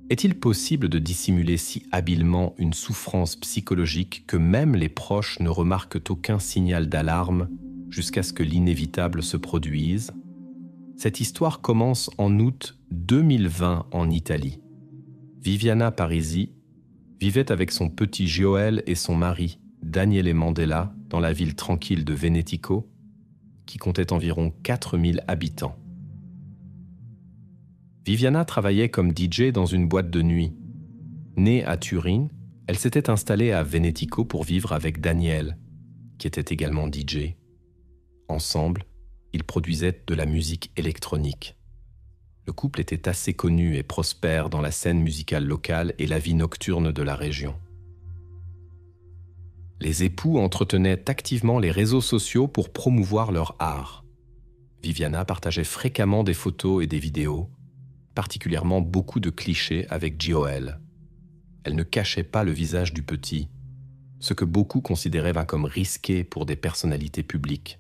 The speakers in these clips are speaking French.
Est-il possible de dissimuler si habilement une souffrance psychologique que même les proches ne remarquent aucun signal d'alarme jusqu'à ce que l'inévitable se produise? Cette histoire commence en août 2020 en Italie. Viviana Parisi vivait avec son petit Joël et son mari, Daniele Mandela, dans la ville tranquille de Venetico, qui comptait environ 4000 habitants. Viviana travaillait comme DJ dans une boîte de nuit. Née à Turin, elle s'était installée à Venetico pour vivre avec Daniel, qui était également DJ. Ensemble, ils produisaient de la musique électronique. Le couple était assez connu et prospère dans la scène musicale locale et la vie nocturne de la région. Les époux entretenaient activement les réseaux sociaux pour promouvoir leur art. Viviana partageait fréquemment des photos et des vidéos, particulièrement beaucoup de clichés avec Joël. Elle ne cachait pas le visage du petit, ce que beaucoup considéraient comme risqué pour des personnalités publiques.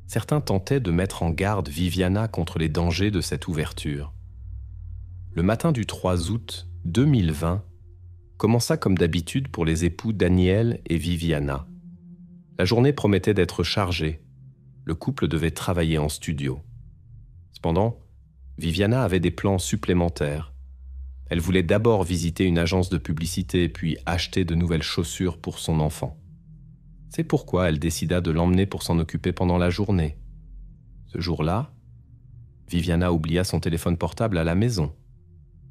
Certains tentaient de mettre en garde Viviana contre les dangers de cette ouverture. Le matin du 3 août 2020 commença comme d'habitude pour les époux Daniel et Viviana. La journée promettait d'être chargée. Le couple devait travailler en studio. Cependant, Viviana avait des plans supplémentaires. Elle voulait d'abord visiter une agence de publicité puis acheter de nouvelles chaussures pour son enfant. C'est pourquoi elle décida de l'emmener pour s'en occuper pendant la journée. Ce jour-là, Viviana oublia son téléphone portable à la maison.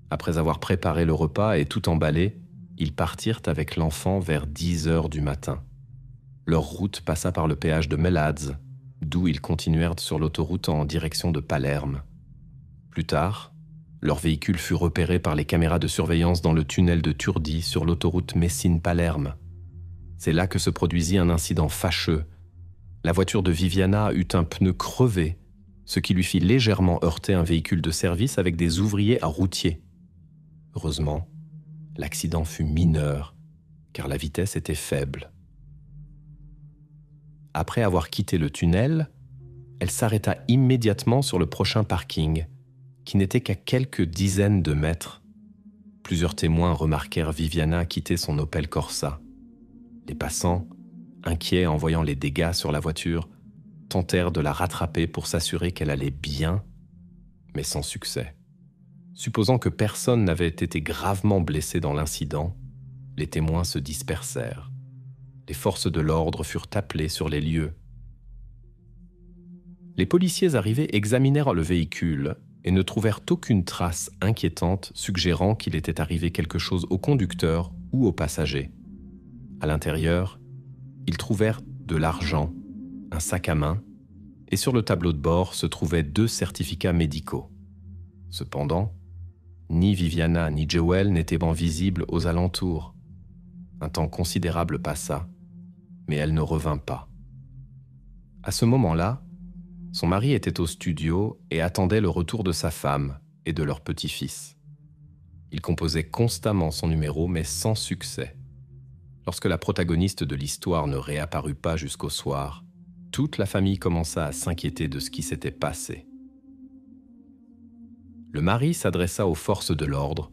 Après avoir préparé le repas et tout emballé, ils partirent avec l'enfant vers 10h du matin. Leur route passa par le péage de Melaz, d'où ils continuèrent sur l'autoroute en direction de Palerme. Plus tard, leur véhicule fut repéré par les caméras de surveillance dans le tunnel de Turdi sur l'autoroute Messine-Palerme. C'est là que se produisit un incident fâcheux. La voiture de Viviana eut un pneu crevé, ce qui lui fit légèrement heurter un véhicule de service avec des ouvriers à routier. Heureusement, l'accident fut mineur, car la vitesse était faible. Après avoir quitté le tunnel, elle s'arrêta immédiatement sur le prochain parking, qui n'était qu'à quelques dizaines de mètres. Plusieurs témoins remarquèrent Viviana quitter son Opel Corsa. Les passants, inquiets en voyant les dégâts sur la voiture, tentèrent de la rattraper pour s'assurer qu'elle allait bien, mais sans succès. Supposant que personne n'avait été gravement blessé dans l'incident, les témoins se dispersèrent. Les forces de l'ordre furent appelées sur les lieux. Les policiers arrivés examinèrent le véhicule et ne trouvèrent aucune trace inquiétante suggérant qu'il était arrivé quelque chose au conducteur ou aux passagers. À l'intérieur, ils trouvèrent de l'argent, un sac à main, et sur le tableau de bord se trouvaient 2 certificats médicaux. Cependant, ni Viviana ni Joël n'étaient visibles aux alentours. Un temps considérable passa, mais elle ne revint pas. À ce moment-là, son mari était au studio et attendait le retour de sa femme et de leur petit-fils. Il composait constamment son numéro, mais sans succès. Lorsque la protagoniste de l'histoire ne réapparut pas jusqu'au soir, toute la famille commença à s'inquiéter de ce qui s'était passé. Le mari s'adressa aux forces de l'ordre,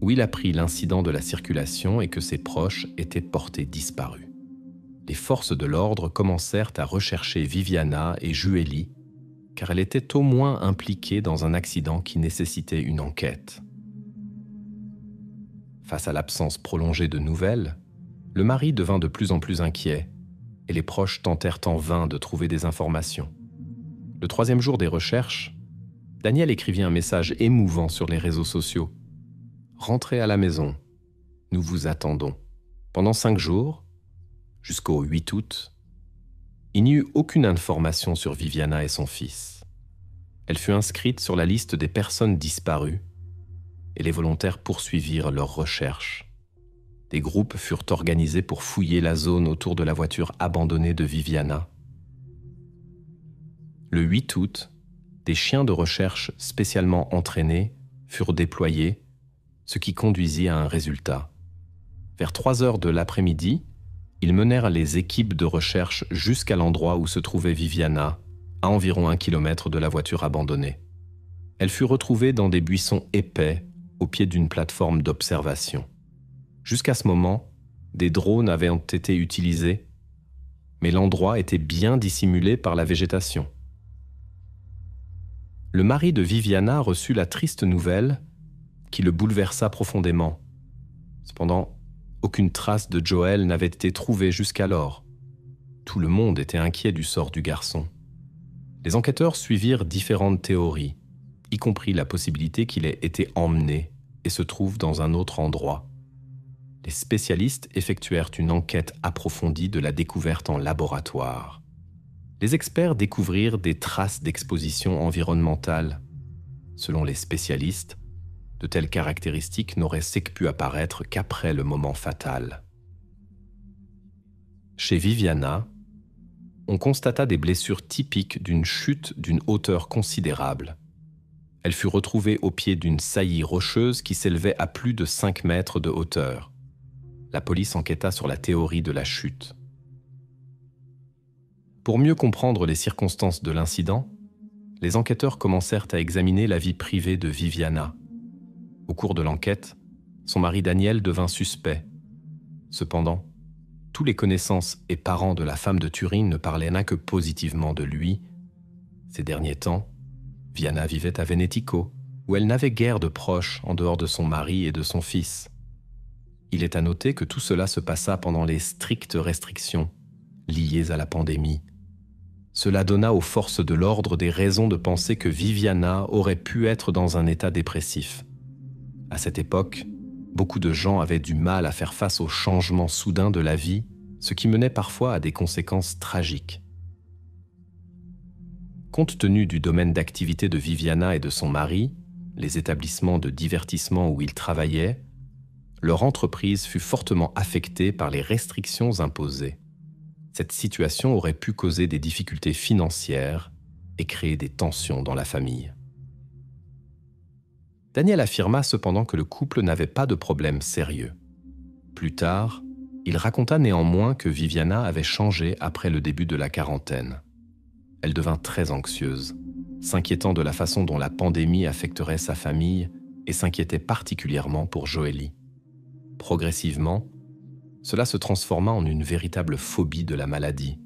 où il apprit l'incident de la circulation et que ses proches étaient portés disparus. Les forces de l'ordre commencèrent à rechercher Viviana et Julie, car elle était au moins impliquée dans un accident qui nécessitait une enquête. Face à l'absence prolongée de nouvelles, le mari devint de plus en plus inquiet et les proches tentèrent en vain de trouver des informations. Le 3e jour des recherches, Daniel écrivit un message émouvant sur les réseaux sociaux. « Rentrez à la maison, nous vous attendons. » Pendant 5 jours, jusqu'au 8 août, il n'y eut aucune information sur Viviana et son fils. Elle fut inscrite sur la liste des personnes disparues et les volontaires poursuivirent leurs recherches. Des groupes furent organisés pour fouiller la zone autour de la voiture abandonnée de Viviana. Le 8 août, des chiens de recherche spécialement entraînés furent déployés, ce qui conduisit à un résultat. Vers 3 heures de l'après-midi, ils menèrent les équipes de recherche jusqu'à l'endroit où se trouvait Viviana, à environ 1 kilomètre de la voiture abandonnée. Elle fut retrouvée dans des buissons épais, au pied d'une plateforme d'observation. Jusqu'à ce moment, des drones avaient été utilisés, mais l'endroit était bien dissimulé par la végétation. Le mari de Viviana reçut la triste nouvelle qui le bouleversa profondément. Cependant, aucune trace de Joel n'avait été trouvée jusqu'alors. Tout le monde était inquiet du sort du garçon. Les enquêteurs suivirent différentes théories, y compris la possibilité qu'il ait été emmené et se trouve dans un autre endroit. Les spécialistes effectuèrent une enquête approfondie de la découverte en laboratoire. Les experts découvrirent des traces d'exposition environnementale. Selon les spécialistes, de telles caractéristiques n'auraient pu apparaître qu'après le moment fatal. Chez Viviana, on constata des blessures typiques d'une chute d'une hauteur considérable. Elle fut retrouvée au pied d'une saillie rocheuse qui s'élevait à plus de 5 mètres de hauteur. La police enquêta sur la théorie de la chute. Pour mieux comprendre les circonstances de l'incident, les enquêteurs commencèrent à examiner la vie privée de Viviana. Au cours de l'enquête, son mari Daniel devint suspect. Cependant, tous les connaissances et parents de la femme de Turing ne parlaient que positivement de lui. Ces derniers temps, Viviana vivait à Venetico, où elle n'avait guère de proches en dehors de son mari et de son fils. Il est à noter que tout cela se passa pendant les strictes restrictions liées à la pandémie. Cela donna aux forces de l'ordre des raisons de penser que Viviana aurait pu être dans un état dépressif. À cette époque, beaucoup de gens avaient du mal à faire face aux changements soudains de la vie, ce qui menait parfois à des conséquences tragiques. Compte tenu du domaine d'activité de Viviana et de son mari, les établissements de divertissement où ils travaillaient, leur entreprise fut fortement affectée par les restrictions imposées. Cette situation aurait pu causer des difficultés financières et créer des tensions dans la famille. Daniel affirma cependant que le couple n'avait pas de problème sérieux. Plus tard, il raconta néanmoins que Viviana avait changé après le début de la quarantaine. Elle devint très anxieuse, s'inquiétant de la façon dont la pandémie affecterait sa famille et s'inquiétait particulièrement pour Joélie. Progressivement, cela se transforma en une véritable phobie de la maladie.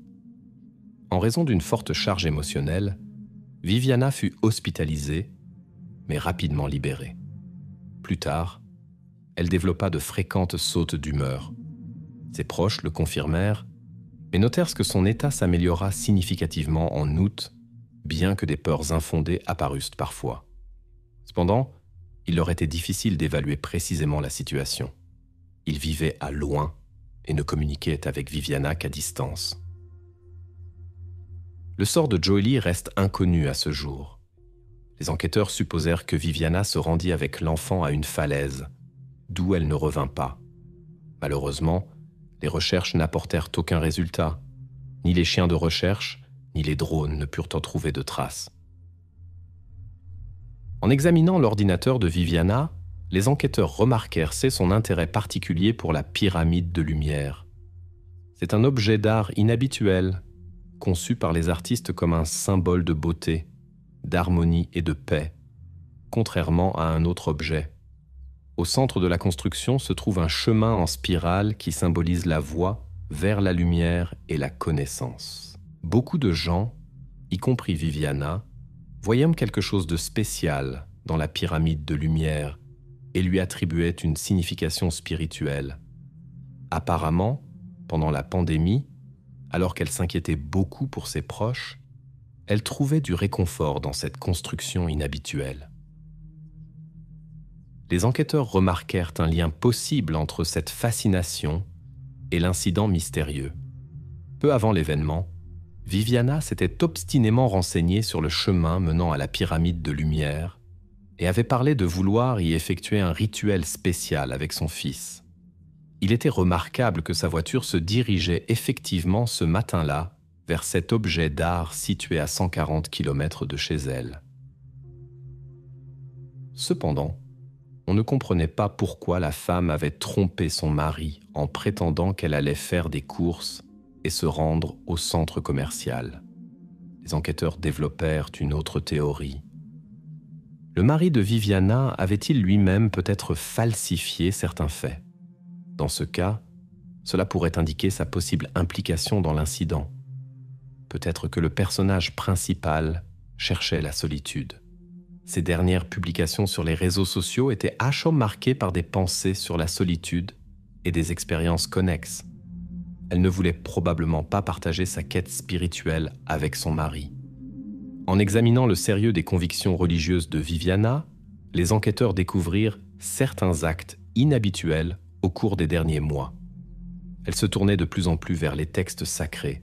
En raison d'une forte charge émotionnelle, Viviana fut hospitalisée, mais rapidement libérée. Plus tard, elle développa de fréquentes sautes d'humeur. Ses proches le confirmèrent, mais notèrent que son état s'améliora significativement en août, bien que des peurs infondées apparussent parfois. Cependant, il leur était difficile d'évaluer précisément la situation. Ils vivaient à loin et ne communiquaient avec Viviana qu'à distance. Le sort de Joélie reste inconnu à ce jour. Les enquêteurs supposèrent que Viviana se rendit avec l'enfant à une falaise, d'où elle ne revint pas. Malheureusement, les recherches n'apportèrent aucun résultat. Ni les chiens de recherche, ni les drones ne purent en trouver de traces. En examinant l'ordinateur de Viviana, les enquêteurs remarquèrent son intérêt particulier pour la pyramide de lumière. C'est un objet d'art inhabituel, conçu par les artistes comme un symbole de beauté, d'harmonie et de paix, contrairement à un autre objet. Au centre de la construction se trouve un chemin en spirale qui symbolise la voie vers la lumière et la connaissance. Beaucoup de gens, y compris Viviana, voyaient quelque chose de spécial dans la pyramide de lumière et lui attribuaient une signification spirituelle. Apparemment, pendant la pandémie, alors qu'elle s'inquiétait beaucoup pour ses proches, elle trouvait du réconfort dans cette construction inhabituelle. Les enquêteurs remarquèrent un lien possible entre cette fascination et l'incident mystérieux. Peu avant l'événement, Viviana s'était obstinément renseignée sur le chemin menant à la pyramide de lumière et avait parlé de vouloir y effectuer un rituel spécial avec son fils. Il était remarquable que sa voiture se dirigeait effectivement ce matin-là vers cet objet d'art situé à 140 km de chez elle. Cependant, on ne comprenait pas pourquoi la femme avait trompé son mari en prétendant qu'elle allait faire des courses et se rendre au centre commercial. Les enquêteurs développèrent une autre théorie. Le mari de Viviana avait-il lui-même peut-être falsifié certains faits? Dans ce cas, cela pourrait indiquer sa possible implication dans l'incident. Peut-être que le personnage principal cherchait la solitude. Ses dernières publications sur les réseaux sociaux étaient à chaud marquées par des pensées sur la solitude et des expériences connexes. Elle ne voulait probablement pas partager sa quête spirituelle avec son mari. En examinant le sérieux des convictions religieuses de Viviana, les enquêteurs découvrirent certains actes inhabituels au cours des derniers mois. Elle se tournait de plus en plus vers les textes sacrés,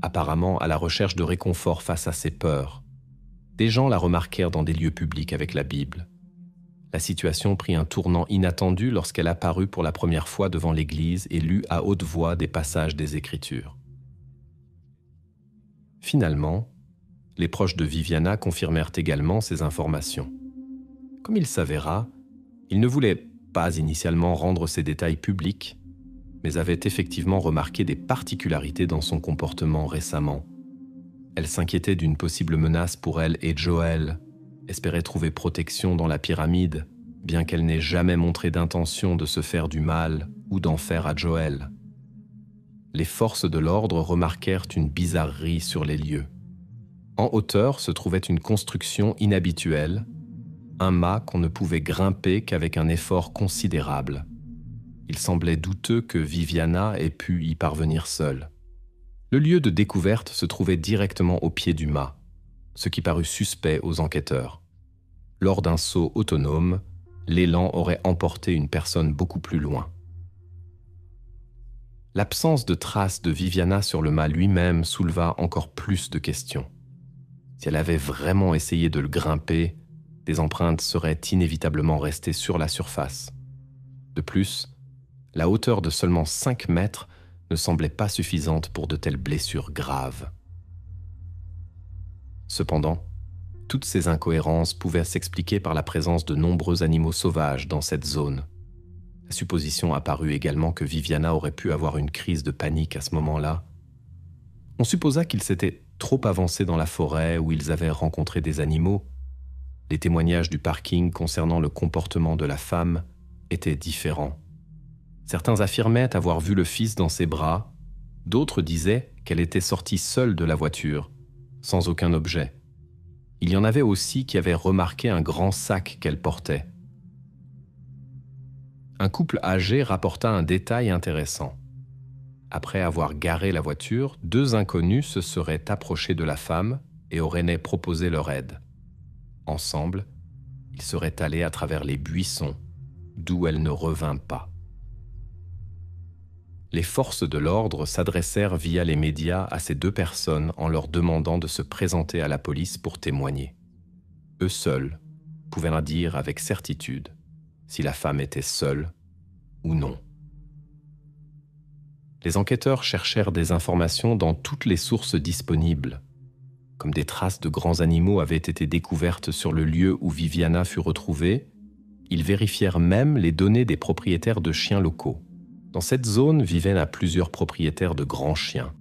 apparemment à la recherche de réconfort face à ses peurs. Des gens la remarquèrent dans des lieux publics avec la Bible. La situation prit un tournant inattendu lorsqu'elle apparut pour la première fois devant l'église et lut à haute voix des passages des Écritures. Finalement, les proches de Viviana confirmèrent également ces informations. Comme il s'avéra, ils ne voulaient pas initialement rendre ces détails publics, mais avaient effectivement remarqué des particularités dans son comportement récemment. Elle s'inquiétait d'une possible menace pour elle et Joel, espérait trouver protection dans la pyramide, bien qu'elle n'ait jamais montré d'intention de se faire du mal ou d'en faire à Joel. Les forces de l'ordre remarquèrent une bizarrerie sur les lieux. En hauteur se trouvait une construction inhabituelle, un mât qu'on ne pouvait grimper qu'avec un effort considérable. Il semblait douteux que Viviana ait pu y parvenir seule. Le lieu de découverte se trouvait directement au pied du mât, ce qui parut suspect aux enquêteurs. Lors d'un saut autonome, l'élan aurait emporté une personne beaucoup plus loin. L'absence de traces de Viviana sur le mât lui-même souleva encore plus de questions. Si elle avait vraiment essayé de le grimper, des empreintes seraient inévitablement restées sur la surface. De plus, la hauteur de seulement 5 mètres ne semblait pas suffisante pour de telles blessures graves. Cependant, toutes ces incohérences pouvaient s'expliquer par la présence de nombreux animaux sauvages dans cette zone. La supposition apparut également que Viviana aurait pu avoir une crise de panique à ce moment-là. On supposa qu'ils s'étaient trop avancés dans la forêt où ils avaient rencontré des animaux. Les témoignages du parking concernant le comportement de la femme étaient différents. Certains affirmaient avoir vu le fils dans ses bras, d'autres disaient qu'elle était sortie seule de la voiture, sans aucun objet. Il y en avait aussi qui avaient remarqué un grand sac qu'elle portait. Un couple âgé rapporta un détail intéressant. Après avoir garé la voiture, 2 inconnus se seraient approchés de la femme et auraient proposé leur aide. Ensemble, ils seraient allés à travers les buissons, d'où elle ne revint pas. Les forces de l'ordre s'adressèrent via les médias à ces 2 personnes en leur demandant de se présenter à la police pour témoigner. Eux seuls pouvaient leur dire avec certitude si la femme était seule ou non. Les enquêteurs cherchèrent des informations dans toutes les sources disponibles. Comme des traces de grands animaux avaient été découvertes sur le lieu où Viviana fut retrouvée, ils vérifièrent même les données des propriétaires de chiens locaux. Dans cette zone vivaient plusieurs propriétaires de grands chiens.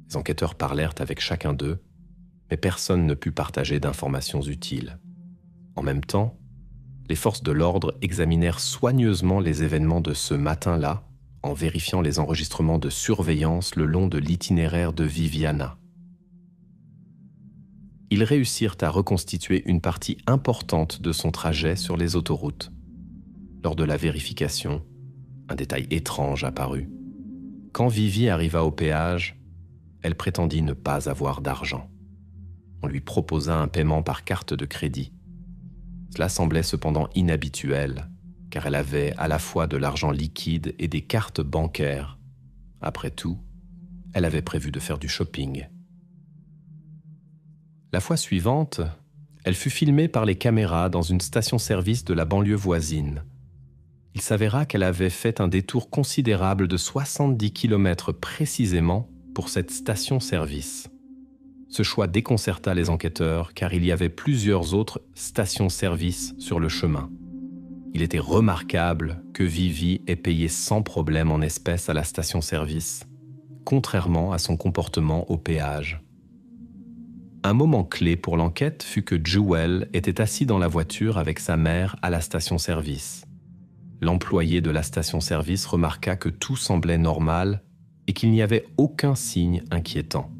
Les enquêteurs parlèrent avec chacun d'eux, mais personne ne put partager d'informations utiles. En même temps, les forces de l'ordre examinèrent soigneusement les événements de ce matin-là, en vérifiant les enregistrements de surveillance le long de l'itinéraire de Viviana. Ils réussirent à reconstituer une partie importante de son trajet sur les autoroutes. Lors de la vérification, un détail étrange apparut. Quand Vivi arriva au péage, elle prétendit ne pas avoir d'argent. On lui proposa un paiement par carte de crédit. Cela semblait cependant inhabituel, car elle avait à la fois de l'argent liquide et des cartes bancaires. Après tout, elle avait prévu de faire du shopping. La fois suivante, elle fut filmée par les caméras dans une station-service de la banlieue voisine. Il s'avéra qu'elle avait fait un détour considérable de 70 km précisément pour cette station-service. Ce choix déconcerta les enquêteurs car il y avait plusieurs autres stations-service sur le chemin. Il était remarquable que Vivi ait payé sans problème en espèces à la station-service, contrairement à son comportement au péage. Un moment clé pour l'enquête fut que Jewel était assis dans la voiture avec sa mère à la station-service. L'employé de la station-service remarqua que tout semblait normal et qu'il n'y avait aucun signe inquiétant.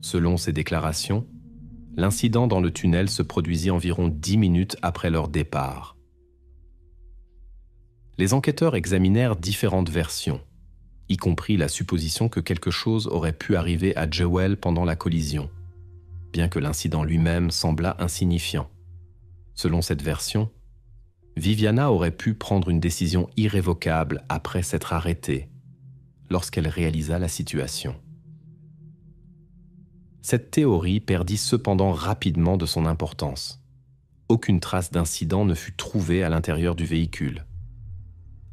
Selon ses déclarations, l'incident dans le tunnel se produisit environ 10 minutes après leur départ. Les enquêteurs examinèrent différentes versions, y compris la supposition que quelque chose aurait pu arriver à Jewel pendant la collision, bien que l'incident lui-même semblât insignifiant. Selon cette version, Viviana aurait pu prendre une décision irrévocable après s'être arrêtée, lorsqu'elle réalisa la situation. Cette théorie perdit cependant rapidement de son importance. Aucune trace d'incident ne fut trouvée à l'intérieur du véhicule.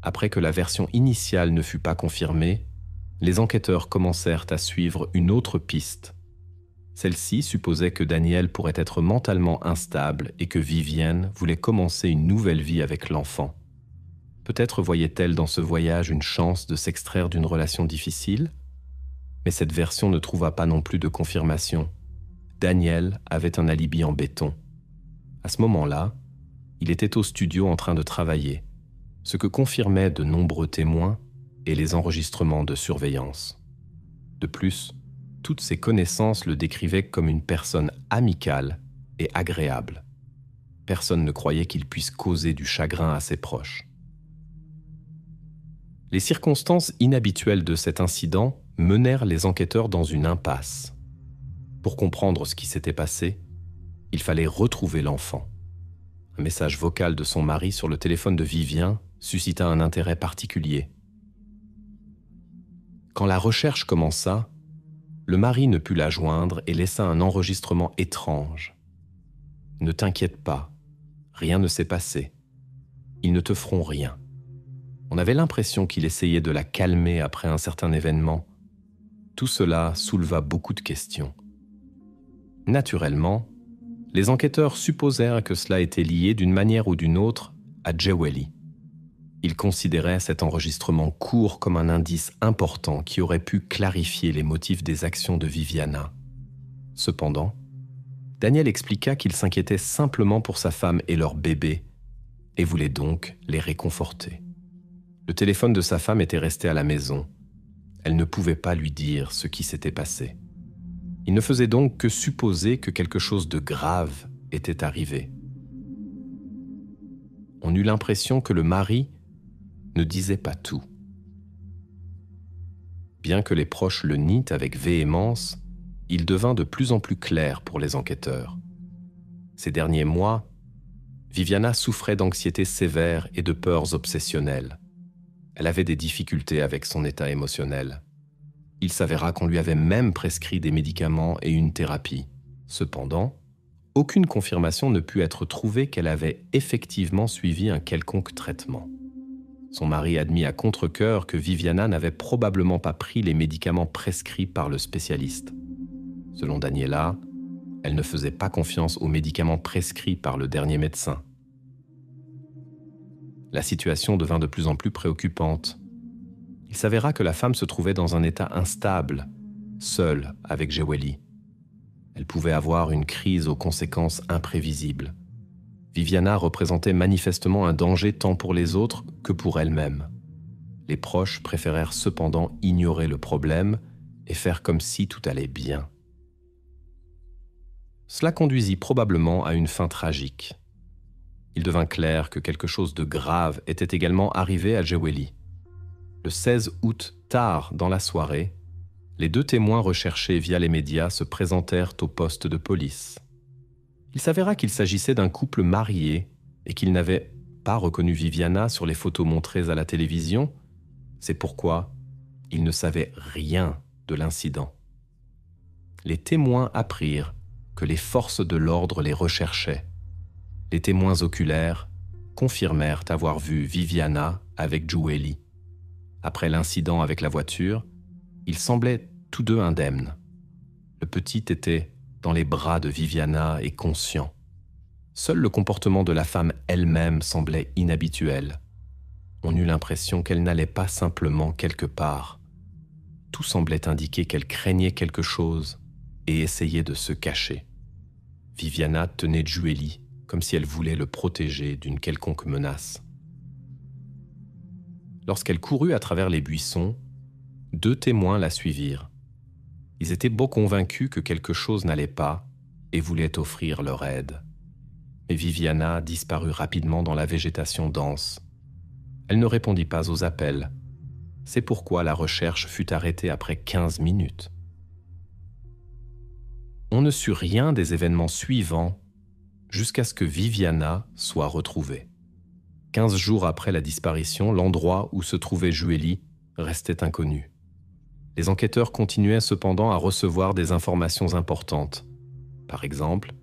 Après que la version initiale ne fut pas confirmée, les enquêteurs commencèrent à suivre une autre piste. Celle-ci supposait que Daniel pourrait être mentalement instable et que Vivienne voulait commencer une nouvelle vie avec l'enfant. Peut-être voyait-elle dans ce voyage une chance de s'extraire d'une relation difficile, mais cette version ne trouva pas non plus de confirmation. Daniel avait un alibi en béton. À ce moment-là, il était au studio en train de travailler, ce que confirmaient de nombreux témoins et les enregistrements de surveillance. De plus, toutes ses connaissances le décrivaient comme une personne amicale et agréable. Personne ne croyait qu'il puisse causer du chagrin à ses proches. Les circonstances inhabituelles de cet incident menèrent les enquêteurs dans une impasse. Pour comprendre ce qui s'était passé, il fallait retrouver l'enfant. Un message vocal de son mari sur le téléphone de Vivien suscita un intérêt particulier. Quand la recherche commença, le mari ne put la joindre et laissa un enregistrement étrange. « Ne t'inquiète pas, rien ne s'est passé. Ils ne te feront rien. » On avait l'impression qu'il essayait de la calmer après un certain événement. Tout cela souleva beaucoup de questions. Naturellement, les enquêteurs supposèrent que cela était lié d'une manière ou d'une autre à Jeweli. Ils considéraient cet enregistrement court comme un indice important qui aurait pu clarifier les motifs des actions de Viviana. Cependant, Daniel expliqua qu'il s'inquiétait simplement pour sa femme et leur bébé et voulait donc les réconforter. Le téléphone de sa femme était resté à la maison. Elle ne pouvait pas lui dire ce qui s'était passé. Il ne faisait donc que supposer que quelque chose de grave était arrivé. On eut l'impression que le mari ne disait pas tout. Bien que les proches le nient avec véhémence, il devint de plus en plus clair pour les enquêteurs. Ces derniers mois, Viviana souffrait d'anxiété sévère et de peurs obsessionnelles. Elle avait des difficultés avec son état émotionnel. Il s'avéra qu'on lui avait même prescrit des médicaments et une thérapie. Cependant, aucune confirmation ne put être trouvée qu'elle avait effectivement suivi un quelconque traitement. Son mari admit à contre-cœur que Viviana n'avait probablement pas pris les médicaments prescrits par le spécialiste. Selon Daniela, elle ne faisait pas confiance aux médicaments prescrits par le dernier médecin. La situation devint de plus en plus préoccupante. Il s'avéra que la femme se trouvait dans un état instable, seule avec Jeweli. Elle pouvait avoir une crise aux conséquences imprévisibles. Viviana représentait manifestement un danger tant pour les autres que pour elle-même. Les proches préférèrent cependant ignorer le problème et faire comme si tout allait bien. Cela conduisit probablement à une fin tragique. Il devint clair que quelque chose de grave était également arrivé à Jeweli. Le 16 août, tard dans la soirée, les deux témoins recherchés via les médias se présentèrent au poste de police. Il s'avéra qu'il s'agissait d'un couple marié et qu'ils n'avaient pas reconnu Viviana sur les photos montrées à la télévision. C'est pourquoi ils ne savaient rien de l'incident. Les témoins apprirent que les forces de l'ordre les recherchaient. Les témoins oculaires confirmèrent avoir vu Viviana avec Jeweli. Après l'incident avec la voiture, ils semblaient tous deux indemnes. Le petit était dans les bras de Viviana et conscient. Seul le comportement de la femme elle-même semblait inhabituel. On eut l'impression qu'elle n'allait pas simplement quelque part. Tout semblait indiquer qu'elle craignait quelque chose et essayait de se cacher. Viviana tenait Joely comme si elle voulait le protéger d'une quelconque menace. Lorsqu'elle courut à travers les buissons, 2 témoins la suivirent. Ils étaient beaux convaincus que quelque chose n'allait pas et voulaient offrir leur aide. Mais Viviana disparut rapidement dans la végétation dense. Elle ne répondit pas aux appels. C'est pourquoi la recherche fut arrêtée après 15 minutes. On ne sut rien des événements suivants jusqu'à ce que Viviana soit retrouvée. 15 jours après la disparition, l'endroit où se trouvait Joely restait inconnu. Les enquêteurs continuaient cependant à recevoir des informations importantes. Par exemple,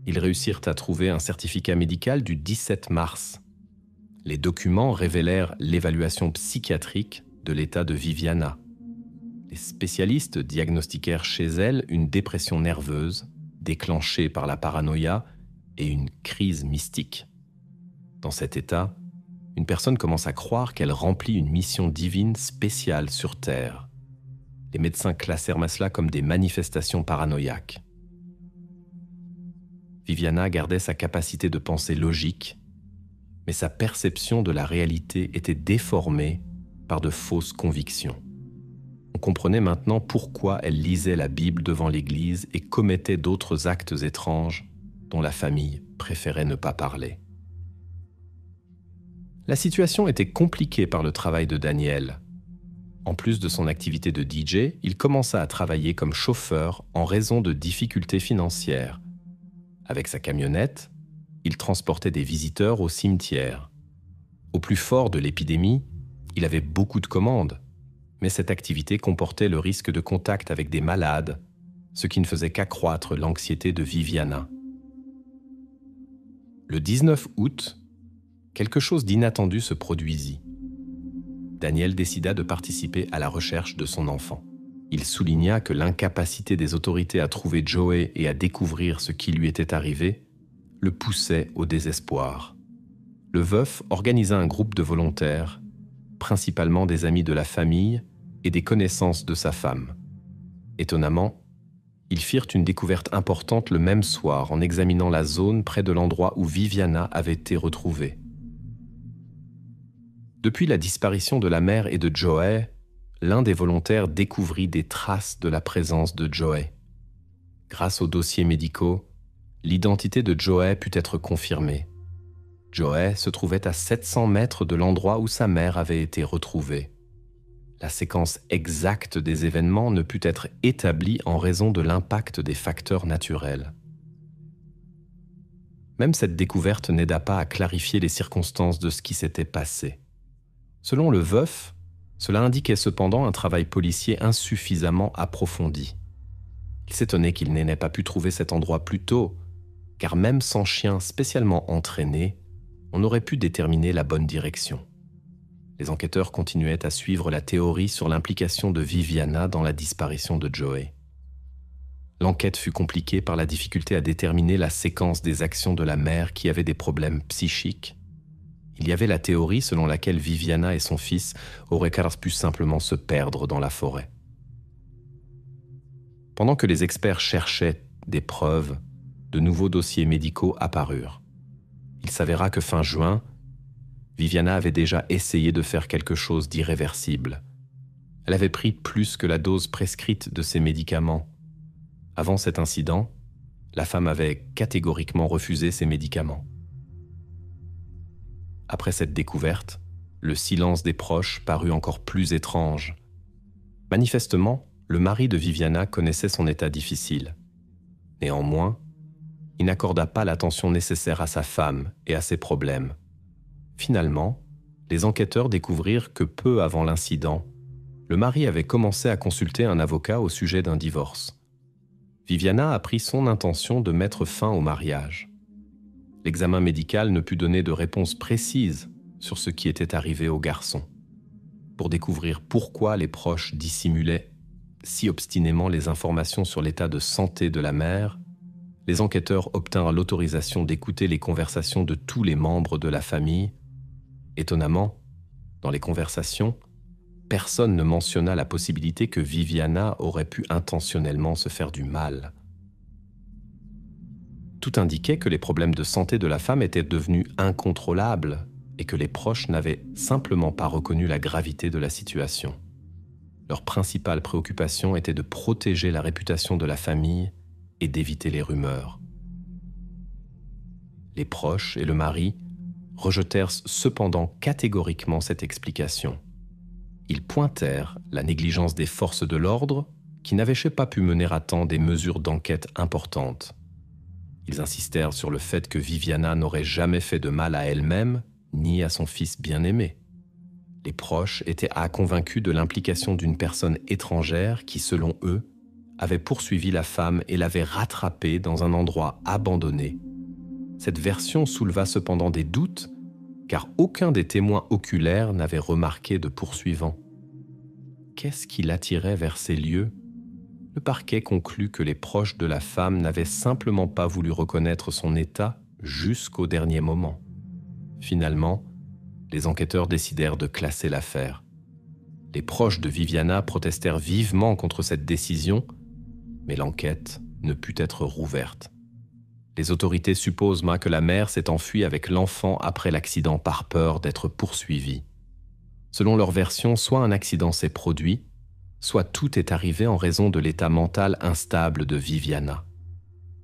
ils réussirent à trouver un certificat médical du 17 mars. Les documents révélèrent l'évaluation psychiatrique de l'état de Viviana. Les spécialistes diagnostiquèrent chez elle une dépression nerveuse déclenchée par la paranoïa et une crise mystique. Dans cet état, une personne commence à croire qu'elle remplit une mission divine spéciale sur Terre. Les médecins classèrent cela comme des manifestations paranoïaques. Viviana gardait sa capacité de pensée logique, mais sa perception de la réalité était déformée par de fausses convictions. On comprenait maintenant pourquoi elle lisait la Bible devant l'église et commettait d'autres actes étranges dont la famille préférait ne pas parler. La situation était compliquée par le travail de Daniel. En plus de son activité de DJ, il commença à travailler comme chauffeur en raison de difficultés financières. Avec sa camionnette, il transportait des visiteurs au cimetière. Au plus fort de l'épidémie, il avait beaucoup de commandes, mais cette activité comportait le risque de contact avec des malades, ce qui ne faisait qu'accroître l'anxiété de Viviana. Le 19 août, quelque chose d'inattendu se produisit. Daniel décida de participer à la recherche de son enfant. Il souligna que l'incapacité des autorités à trouver Joey et à découvrir ce qui lui était arrivé le poussait au désespoir. Le veuf organisa un groupe de volontaires, principalement des amis de la famille et des connaissances de sa femme. Étonnamment, ils firent une découverte importante le même soir en examinant la zone près de l'endroit où Viviana avait été retrouvée. Depuis la disparition de la mère et de Joey, l'un des volontaires découvrit des traces de la présence de Joey. Grâce aux dossiers médicaux, l'identité de Joey put être confirmée. Joey se trouvait à 700 mètres de l'endroit où sa mère avait été retrouvée. La séquence exacte des événements ne put être établie en raison de l'impact des facteurs naturels. Même cette découverte n'aida pas à clarifier les circonstances de ce qui s'était passé. Selon le veuf, cela indiquait cependant un travail policier insuffisamment approfondi. Il s'étonnait qu'il n'ait pas pu trouver cet endroit plus tôt, car même sans chien spécialement entraîné, on aurait pu déterminer la bonne direction. Les enquêteurs continuaient à suivre la théorie sur l'implication de Viviana dans la disparition de Joey. L'enquête fut compliquée par la difficulté à déterminer la séquence des actions de la mère qui avait des problèmes psychiques. Il y avait la théorie selon laquelle Viviana et son fils auraient pu simplement se perdre dans la forêt. Pendant que les experts cherchaient des preuves, de nouveaux dossiers médicaux apparurent. Il s'avéra que fin juin, Viviana avait déjà essayé de faire quelque chose d'irréversible. Elle avait pris plus que la dose prescrite de ses médicaments. Avant cet incident, la femme avait catégoriquement refusé ses médicaments. Après cette découverte, le silence des proches parut encore plus étrange. Manifestement, le mari de Viviana connaissait son état difficile. Néanmoins, il n'accorda pas l'attention nécessaire à sa femme et à ses problèmes. Finalement, les enquêteurs découvrirent que peu avant l'incident, le mari avait commencé à consulter un avocat au sujet d'un divorce. Viviana apprit son intention de mettre fin au mariage. L'examen médical ne put donner de réponse précise sur ce qui était arrivé au garçon. Pour découvrir pourquoi les proches dissimulaient si obstinément les informations sur l'état de santé de la mère, les enquêteurs obtinrent l'autorisation d'écouter les conversations de tous les membres de la famille. Étonnamment, dans les conversations, personne ne mentionna la possibilité que Viviana aurait pu intentionnellement se faire du mal. Tout indiquait que les problèmes de santé de la femme étaient devenus incontrôlables et que les proches n'avaient simplement pas reconnu la gravité de la situation. Leur principale préoccupation était de protéger la réputation de la famille et d'éviter les rumeurs. Les proches et le mari rejetèrent cependant catégoriquement cette explication. Ils pointèrent la négligence des forces de l'ordre qui n'avaient pas pu mener à temps des mesures d'enquête importantes. Ils insistèrent sur le fait que Viviana n'aurait jamais fait de mal à elle-même ni à son fils bien-aimé. Les proches étaient convaincus de l'implication d'une personne étrangère qui, selon eux, avait poursuivi la femme et l'avait rattrapée dans un endroit abandonné. Cette version souleva cependant des doutes, car aucun des témoins oculaires n'avait remarqué de poursuivant. Qu'est-ce qui l'attirait vers ces lieux ? Le parquet conclut que les proches de la femme n'avaient simplement pas voulu reconnaître son état jusqu'au dernier moment. Finalement, les enquêteurs décidèrent de classer l'affaire. Les proches de Viviana protestèrent vivement contre cette décision, mais l'enquête ne put être rouverte. Les autorités supposent que la mère s'est enfuie avec l'enfant après l'accident par peur d'être poursuivie. Selon leur version, soit un accident s'est produit, soit tout est arrivé en raison de l'état mental instable de Viviana.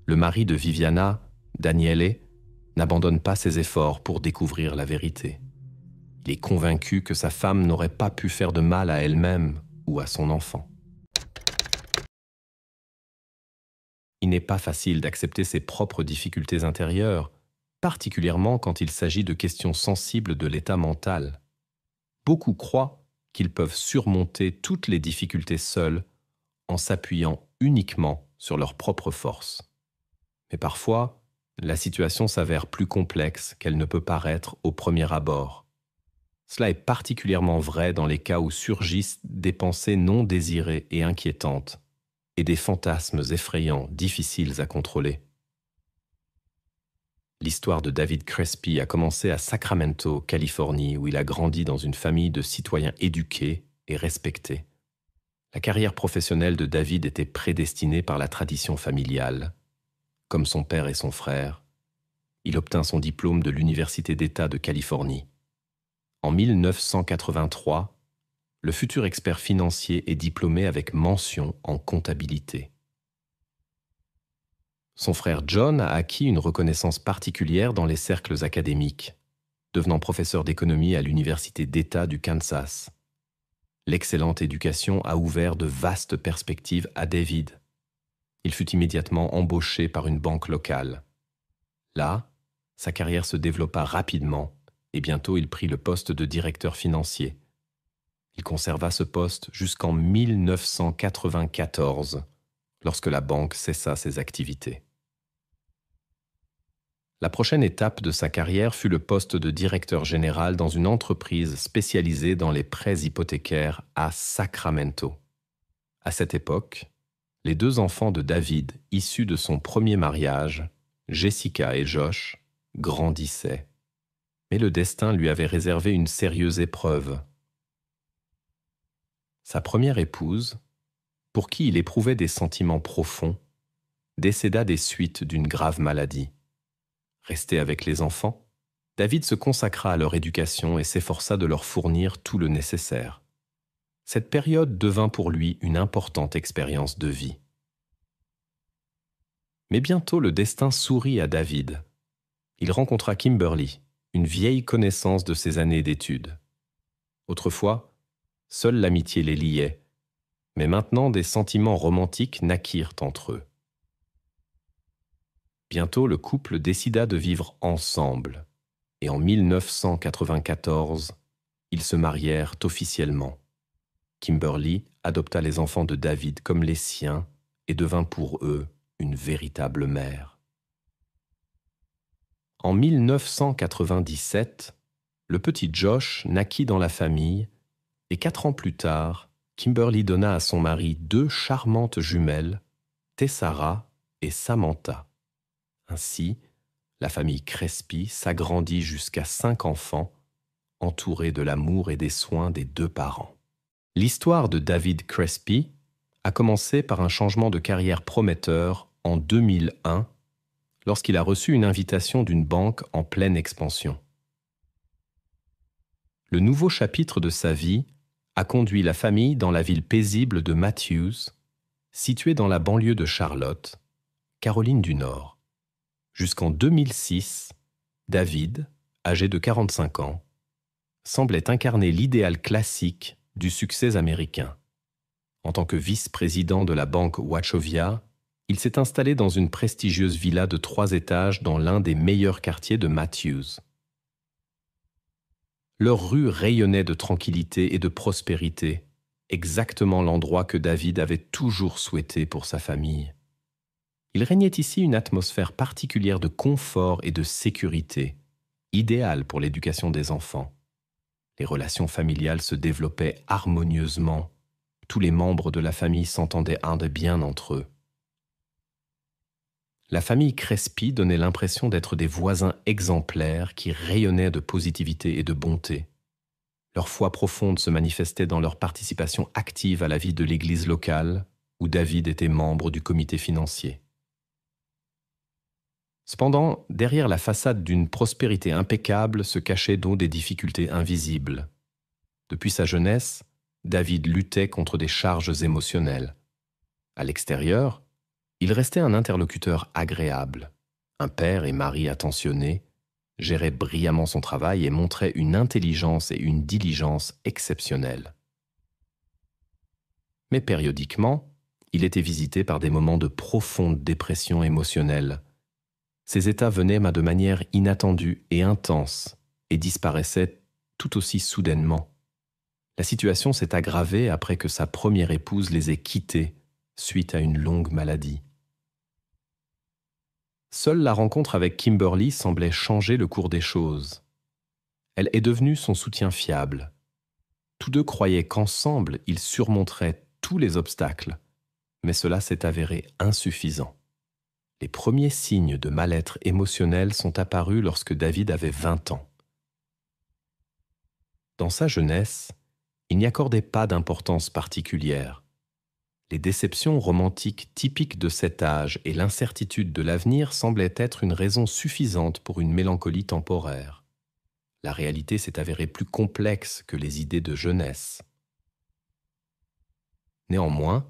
Le mari de Viviana, Daniele, n'abandonne pas ses efforts pour découvrir la vérité. Il est convaincu que sa femme n'aurait pas pu faire de mal à elle-même ou à son enfant. Il n'est pas facile d'accepter ses propres difficultés intérieures, particulièrement quand il s'agit de questions sensibles de l'état mental. Beaucoup croient qu'ils peuvent surmonter toutes les difficultés seuls en s'appuyant uniquement sur leurs propres forces. Mais parfois, la situation s'avère plus complexe qu'elle ne peut paraître au premier abord. Cela est particulièrement vrai dans les cas où surgissent des pensées non désirées et inquiétantes, et des fantasmes effrayants difficiles à contrôler. L'histoire de David Crespi a commencé à Sacramento, Californie, où il a grandi dans une famille de citoyens éduqués et respectés. La carrière professionnelle de David était prédestinée par la tradition familiale. Comme son père et son frère, il obtint son diplôme de l'Université d'État de Californie. En 1983, le futur expert financier est diplômé avec mention en comptabilité. Son frère John a acquis une reconnaissance particulière dans les cercles académiques, devenant professeur d'économie à l'Université d'État du Kansas. L'excellente éducation a ouvert de vastes perspectives à David. Il fut immédiatement embauché par une banque locale. Là, sa carrière se développa rapidement et bientôt il prit le poste de directeur financier. Il conserva ce poste jusqu'en 1994, lorsque la banque cessa ses activités. La prochaine étape de sa carrière fut le poste de directeur général dans une entreprise spécialisée dans les prêts hypothécaires à Sacramento. À cette époque, les deux enfants de David, issus de son premier mariage, Jessica et Josh, grandissaient. Mais le destin lui avait réservé une sérieuse épreuve. Sa première épouse, pour qui il éprouvait des sentiments profonds, décéda des suites d'une grave maladie. Resté avec les enfants, David se consacra à leur éducation et s'efforça de leur fournir tout le nécessaire. Cette période devint pour lui une importante expérience de vie. Mais bientôt le destin sourit à David. Il rencontra Kimberly, une vieille connaissance de ses années d'études. Autrefois, seule l'amitié les liait, mais maintenant des sentiments romantiques naquirent entre eux. Bientôt, le couple décida de vivre ensemble, et en 1994, ils se marièrent officiellement. Kimberly adopta les enfants de David comme les siens et devint pour eux une véritable mère. En 1997, le petit Josh naquit dans la famille et 4 ans plus tard, Kimberly donna à son mari 2 charmantes jumelles, Tessara et Samantha. Ainsi, la famille Crespi s'agrandit jusqu'à 5 enfants, entourés de l'amour et des soins des 2 parents. L'histoire de David Crespi a commencé par un changement de carrière prometteur en 2001, lorsqu'il a reçu une invitation d'une banque en pleine expansion. Le nouveau chapitre de sa vie a conduit la famille dans la ville paisible de Matthews, située dans la banlieue de Charlotte, Caroline du Nord. Jusqu'en 2006, David, âgé de 45 ans, semblait incarner l'idéal classique du succès américain. En tant que vice-président de la banque Wachovia, il s'est installé dans une prestigieuse villa de 3 étages dans l'un des meilleurs quartiers de Matthews. Leur rue rayonnait de tranquillité et de prospérité, exactement l'endroit que David avait toujours souhaité pour sa famille. Il régnait ici une atmosphère particulière de confort et de sécurité, idéale pour l'éducation des enfants. Les relations familiales se développaient harmonieusement. Tous les membres de la famille s'entendaient bien entre eux. La famille Crespi donnait l'impression d'être des voisins exemplaires qui rayonnaient de positivité et de bonté. Leur foi profonde se manifestait dans leur participation active à la vie de l'église locale, où David était membre du comité financier. Cependant, derrière la façade d'une prospérité impeccable se cachaient donc des difficultés invisibles. Depuis sa jeunesse, David luttait contre des charges émotionnelles. À l'extérieur, il restait un interlocuteur agréable, un père et mari attentionnés, gérait brillamment son travail et montrait une intelligence et une diligence exceptionnelles. Mais périodiquement, il était visité par des moments de profonde dépression émotionnelle. Ces états venaient de manière inattendue et intense et disparaissaient tout aussi soudainement. La situation s'est aggravée après que sa première épouse les ait quittés suite à une longue maladie. Seule la rencontre avec Kimberly semblait changer le cours des choses. Elle est devenue son soutien fiable. Tous deux croyaient qu'ensemble, ils surmonteraient tous les obstacles, mais cela s'est avéré insuffisant. Les premiers signes de mal-être émotionnel sont apparus lorsque David avait 20 ans. Dans sa jeunesse, il n'y accordait pas d'importance particulière. Les déceptions romantiques typiques de cet âge et l'incertitude de l'avenir semblaient être une raison suffisante pour une mélancolie temporaire. La réalité s'est avérée plus complexe que les idées de jeunesse. Néanmoins,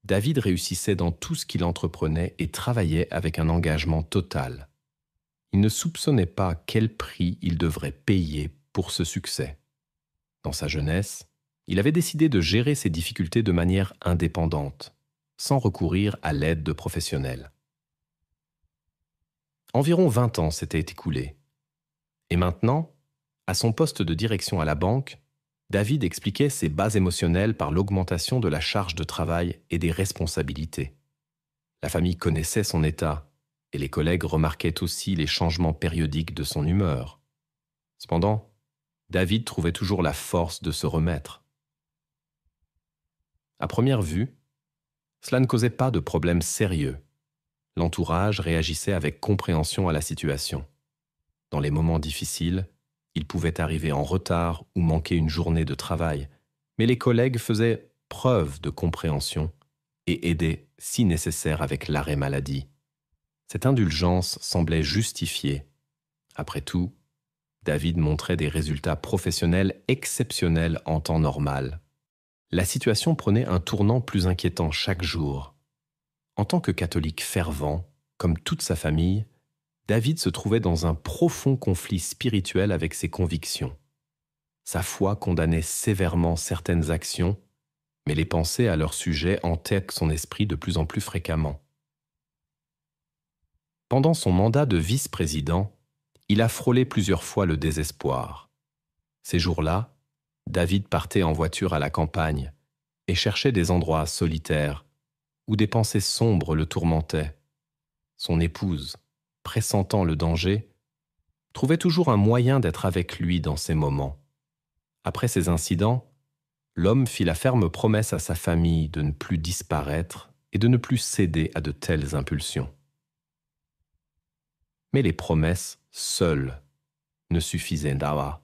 David réussissait dans tout ce qu'il entreprenait et travaillait avec un engagement total. Il ne soupçonnait pas quel prix il devrait payer pour ce succès. Dans sa jeunesse, il avait décidé de gérer ses difficultés de manière indépendante, sans recourir à l'aide de professionnels. Environ 20 ans s'étaient écoulés. Et maintenant, à son poste de direction à la banque, David expliquait ses bas émotionnels par l'augmentation de la charge de travail et des responsabilités. La famille connaissait son état, et les collègues remarquaient aussi les changements périodiques de son humeur. Cependant, David trouvait toujours la force de se remettre. À première vue, cela ne causait pas de problème sérieux. L'entourage réagissait avec compréhension à la situation. Dans les moments difficiles, il pouvait arriver en retard ou manquer une journée de travail, mais les collègues faisaient preuve de compréhension et aidaient si nécessaire avec l'arrêt maladie. Cette indulgence semblait justifiée. Après tout, David montrait des résultats professionnels exceptionnels en temps normal. La situation prenait un tournant plus inquiétant chaque jour. En tant que catholique fervent, comme toute sa famille, David se trouvait dans un profond conflit spirituel avec ses convictions. Sa foi condamnait sévèrement certaines actions, mais les pensées à leur sujet hantaient son esprit de plus en plus fréquemment. Pendant son mandat de vice-président, il a frôlé plusieurs fois le désespoir. Ces jours-là, David partait en voiture à la campagne et cherchait des endroits solitaires où des pensées sombres le tourmentaient. Son épouse, pressentant le danger, trouvait toujours un moyen d'être avec lui dans ces moments. Après ces incidents, l'homme fit la ferme promesse à sa famille de ne plus disparaître et de ne plus céder à de telles impulsions. Mais les promesses, seules, ne suffisaient pas.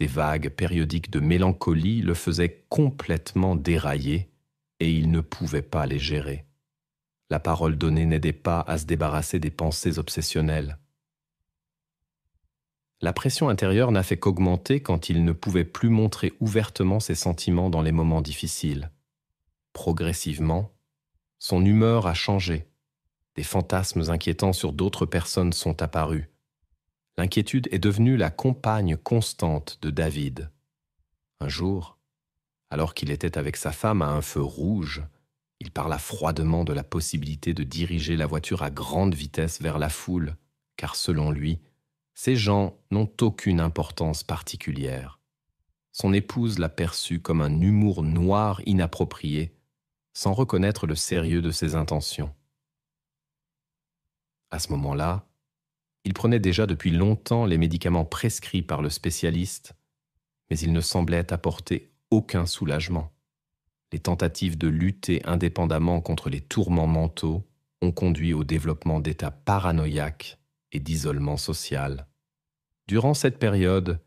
Des vagues périodiques de mélancolie le faisaient complètement dérailler et il ne pouvait pas les gérer. La parole donnée n'aidait pas à se débarrasser des pensées obsessionnelles. La pression intérieure n'a fait qu'augmenter quand il ne pouvait plus montrer ouvertement ses sentiments dans les moments difficiles. Progressivement, son humeur a changé. Des fantasmes inquiétants sur d'autres personnes sont apparus. L'inquiétude est devenue la compagne constante de David. Un jour, alors qu'il était avec sa femme à un feu rouge, il parla froidement de la possibilité de diriger la voiture à grande vitesse vers la foule, car selon lui, ces gens n'ont aucune importance particulière. Son épouse l'a perçu comme un humour noir inapproprié, sans reconnaître le sérieux de ses intentions. À ce moment-là, il prenait déjà depuis longtemps les médicaments prescrits par le spécialiste, mais il ne semblait apporter aucun soulagement. Les tentatives de lutter indépendamment contre les tourments mentaux ont conduit au développement d'états paranoïaques et d'isolement social. Durant cette période,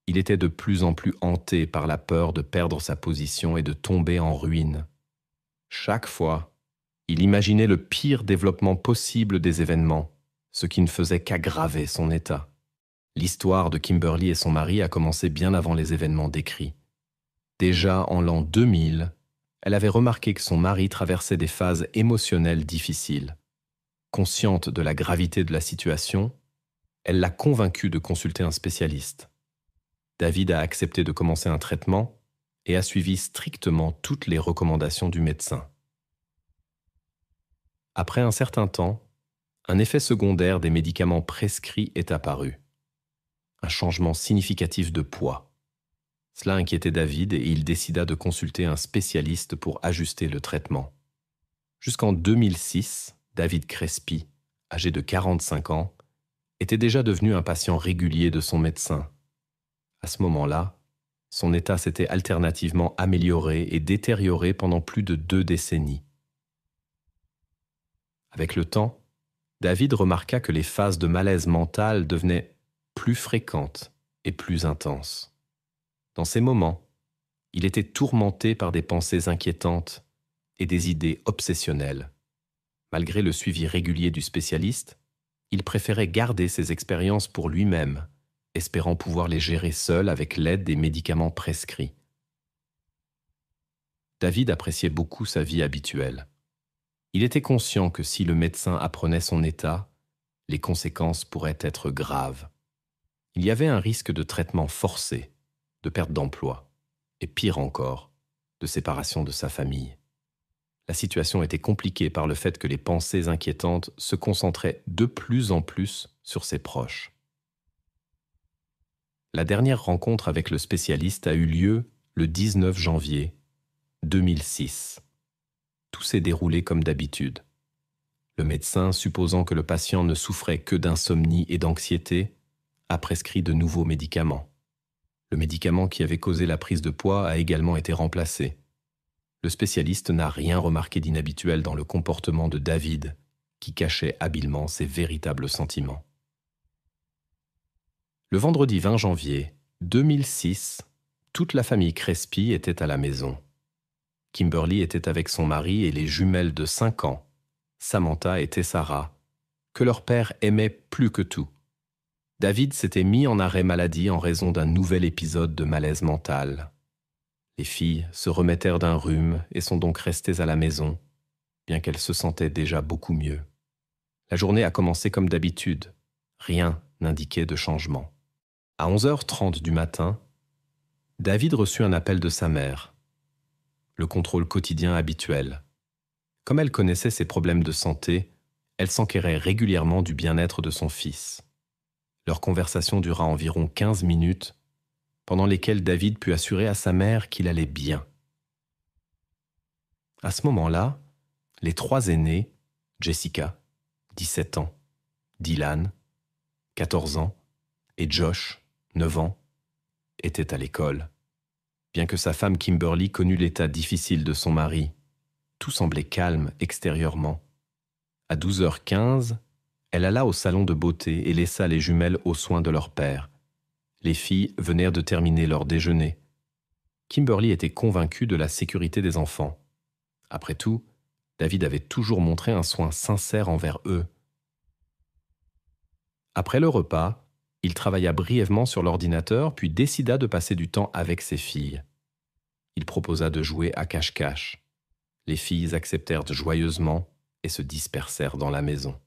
il était de plus en plus hanté par la peur de perdre sa position et de tomber en ruine. Chaque fois, il imaginait le pire développement possible des événements, ce qui ne faisait qu'aggraver son état. L'histoire de Kimberly et son mari a commencé bien avant les événements décrits. Déjà en l'an 2000, elle avait remarqué que son mari traversait des phases émotionnelles difficiles. Consciente de la gravité de la situation, elle l'a convaincu de consulter un spécialiste. David a accepté de commencer un traitement et a suivi strictement toutes les recommandations du médecin. Après un certain temps, un effet secondaire des médicaments prescrits est apparu. Un changement significatif de poids. Cela inquiétait David et il décida de consulter un spécialiste pour ajuster le traitement. Jusqu'en 2006, David Crespi, âgé de 45 ans, était déjà devenu un patient régulier de son médecin. À ce moment-là, son état s'était alternativement amélioré et détérioré pendant plus de 2 décennies. Avec le temps, David remarqua que les phases de malaise mental devenaient plus fréquentes et plus intenses. Dans ces moments, il était tourmenté par des pensées inquiétantes et des idées obsessionnelles. Malgré le suivi régulier du spécialiste, il préférait garder ses expériences pour lui-même, espérant pouvoir les gérer seul avec l'aide des médicaments prescrits. David appréciait beaucoup sa vie habituelle. Il était conscient que si le médecin apprenait son état, les conséquences pourraient être graves. Il y avait un risque de traitement forcé, de perte d'emploi, et pire encore, de séparation de sa famille. La situation était compliquée par le fait que les pensées inquiétantes se concentraient de plus en plus sur ses proches. La dernière rencontre avec le spécialiste a eu lieu le 19 janvier 2006. Tout s'est déroulé comme d'habitude. Le médecin, supposant que le patient ne souffrait que d'insomnie et d'anxiété, a prescrit de nouveaux médicaments. Le médicament qui avait causé la prise de poids a également été remplacé. Le spécialiste n'a rien remarqué d'inhabituel dans le comportement de David, qui cachait habilement ses véritables sentiments. Le vendredi 20 janvier 2006, toute la famille Crespi était à la maison. Kimberly était avec son mari et les jumelles de 5 ans, Samantha et Tessara, que leur père aimait plus que tout. David s'était mis en arrêt maladie en raison d'un nouvel épisode de malaise mental. Les filles se remettèrent d'un rhume et sont donc restées à la maison, bien qu'elles se sentaient déjà beaucoup mieux. La journée a commencé comme d'habitude. Rien n'indiquait de changement. À 11h30 du matin, David reçut un appel de sa mère. Le contrôle quotidien habituel. Comme elle connaissait ses problèmes de santé, elle s'enquérait régulièrement du bien-être de son fils. Leur conversation dura environ 15 minutes, pendant lesquelles David put assurer à sa mère qu'il allait bien. À ce moment-là, les 3 aînés, Jessica, 17 ans, Dylan, 14 ans, et Josh, 9 ans, étaient à l'école. Bien que sa femme Kimberly connût l'état difficile de son mari, tout semblait calme extérieurement. À 12h15, elle alla au salon de beauté et laissa les jumelles aux soins de leur père. Les filles venèrent de terminer leur déjeuner. Kimberly était convaincue de la sécurité des enfants. Après tout, David avait toujours montré un soin sincère envers eux. Après le repas, il travailla brièvement sur l'ordinateur, puis décida de passer du temps avec ses filles. Il proposa de jouer à cache-cache. Les filles acceptèrent joyeusement et se dispersèrent dans la maison.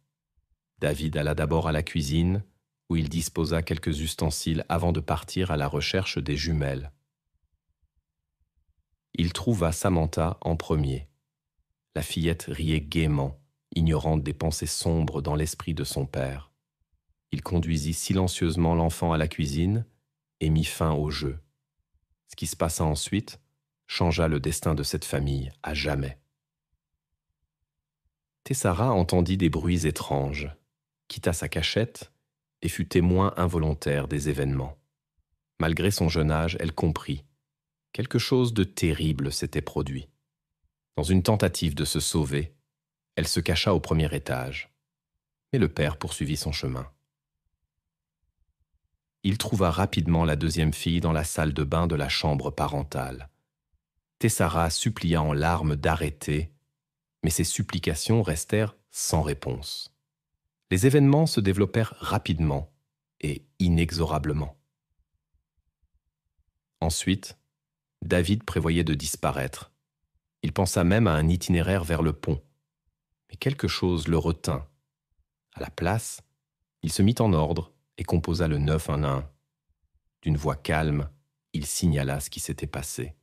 David alla d'abord à la cuisine, où il disposa quelques ustensiles avant de partir à la recherche des jumelles. Il trouva Samantha en premier. La fillette riait gaiement, ignorante des pensées sombres dans l'esprit de son père. Il conduisit silencieusement l'enfant à la cuisine et mit fin au jeu. Ce qui se passa ensuite changea le destin de cette famille à jamais. Tessara entendit des bruits étranges, quitta sa cachette et fut témoin involontaire des événements. Malgré son jeune âge, elle comprit. Quelque chose de terrible s'était produit. Dans une tentative de se sauver, elle se cacha au premier étage. Mais le père poursuivit son chemin. Il trouva rapidement la deuxième fille dans la salle de bain de la chambre parentale. Tessara supplia en larmes d'arrêter, mais ses supplications restèrent sans réponse. Les événements se développèrent rapidement et inexorablement. Ensuite, David prévoyait de disparaître. Il pensa même à un itinéraire vers le pont. Mais quelque chose le retint. À la place, il se mit en ordre et composa le 911. D'une voix calme, il signala ce qui s'était passé.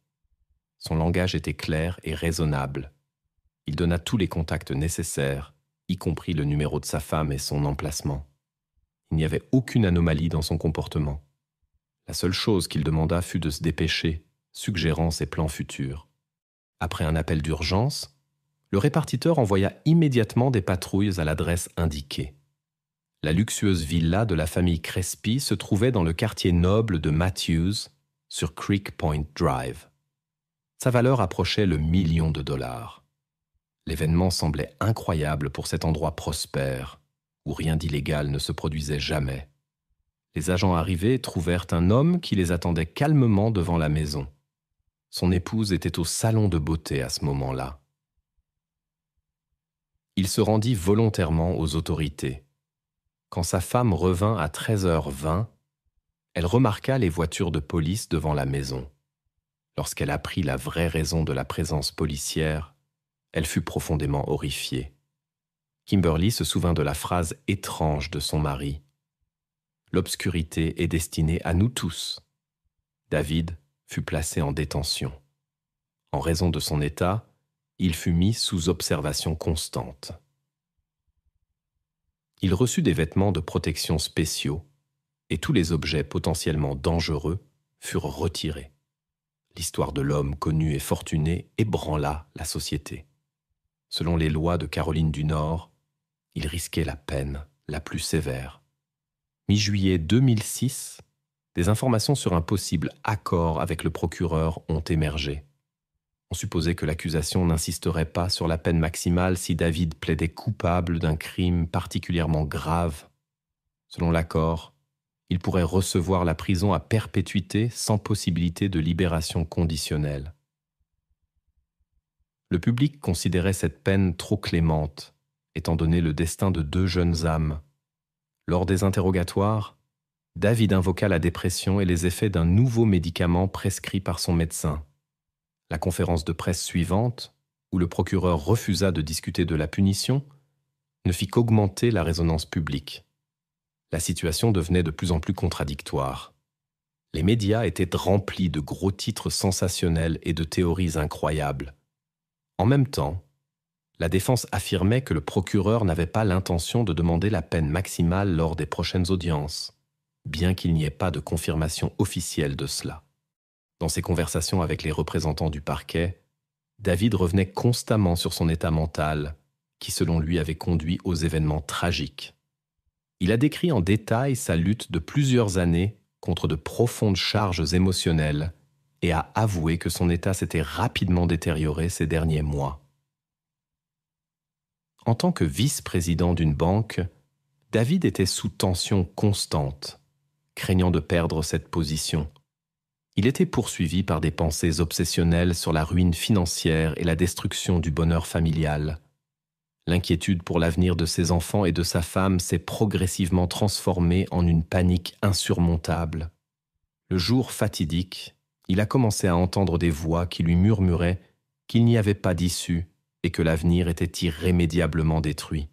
Son langage était clair et raisonnable. Il donna tous les contacts nécessaires, y compris le numéro de sa femme et son emplacement. Il n'y avait aucune anomalie dans son comportement. La seule chose qu'il demanda fut de se dépêcher, suggérant ses plans futurs. Après un appel d'urgence, le répartiteur envoya immédiatement des patrouilles à l'adresse indiquée. La luxueuse villa de la famille Crespi se trouvait dans le quartier noble de Matthews, sur Creek Point Drive. Sa valeur approchait le $1 million. L'événement semblait incroyable pour cet endroit prospère, où rien d'illégal ne se produisait jamais. Les agents arrivés trouvèrent un homme qui les attendait calmement devant la maison. Son épouse était au salon de beauté à ce moment-là. Il se rendit volontairement aux autorités. Quand sa femme revint à 13h20, elle remarqua les voitures de police devant la maison. Lorsqu'elle apprit la vraie raison de la présence policière, elle fut profondément horrifiée. Kimberly se souvint de la phrase étrange de son mari. « L'obscurité est destinée à nous tous. » David fut placé en détention. En raison de son état, il fut mis sous observation constante. Il reçut des vêtements de protection spéciaux et tous les objets potentiellement dangereux furent retirés. L'histoire de l'homme connu et fortuné ébranla la société. Selon les lois de Caroline du Nord, il risquait la peine la plus sévère. Mi-juillet 2006, des informations sur un possible accord avec le procureur ont émergé. On supposait que l'accusation n'insisterait pas sur la peine maximale si David plaidait coupable d'un crime particulièrement grave. Selon l'accord, il pourrait recevoir la prison à perpétuité sans possibilité de libération conditionnelle. Le public considérait cette peine trop clémente, étant donné le destin de 2 jeunes âmes. Lors des interrogatoires, David invoqua la dépression et les effets d'un nouveau médicament prescrit par son médecin. La conférence de presse suivante, où le procureur refusa de discuter de la punition, ne fit qu'augmenter la résonance publique. La situation devenait de plus en plus contradictoire. Les médias étaient remplis de gros titres sensationnels et de théories incroyables. En même temps, la défense affirmait que le procureur n'avait pas l'intention de demander la peine maximale lors des prochaines audiences, bien qu'il n'y ait pas de confirmation officielle de cela. Dans ses conversations avec les représentants du parquet, David revenait constamment sur son état mental, qui selon lui avait conduit aux événements tragiques. Il a décrit en détail sa lutte de plusieurs années contre de profondes charges émotionnelles et a avoué que son état s'était rapidement détérioré ces derniers mois. En tant que vice-président d'une banque, David était sous tension constante, craignant de perdre cette position. Il était poursuivi par des pensées obsessionnelles sur la ruine financière et la destruction du bonheur familial. L'inquiétude pour l'avenir de ses enfants et de sa femme s'est progressivement transformée en une panique insurmontable. Le jour fatidique, il a commencé à entendre des voix qui lui murmuraient qu'il n'y avait pas d'issue et que l'avenir était irrémédiablement détruit.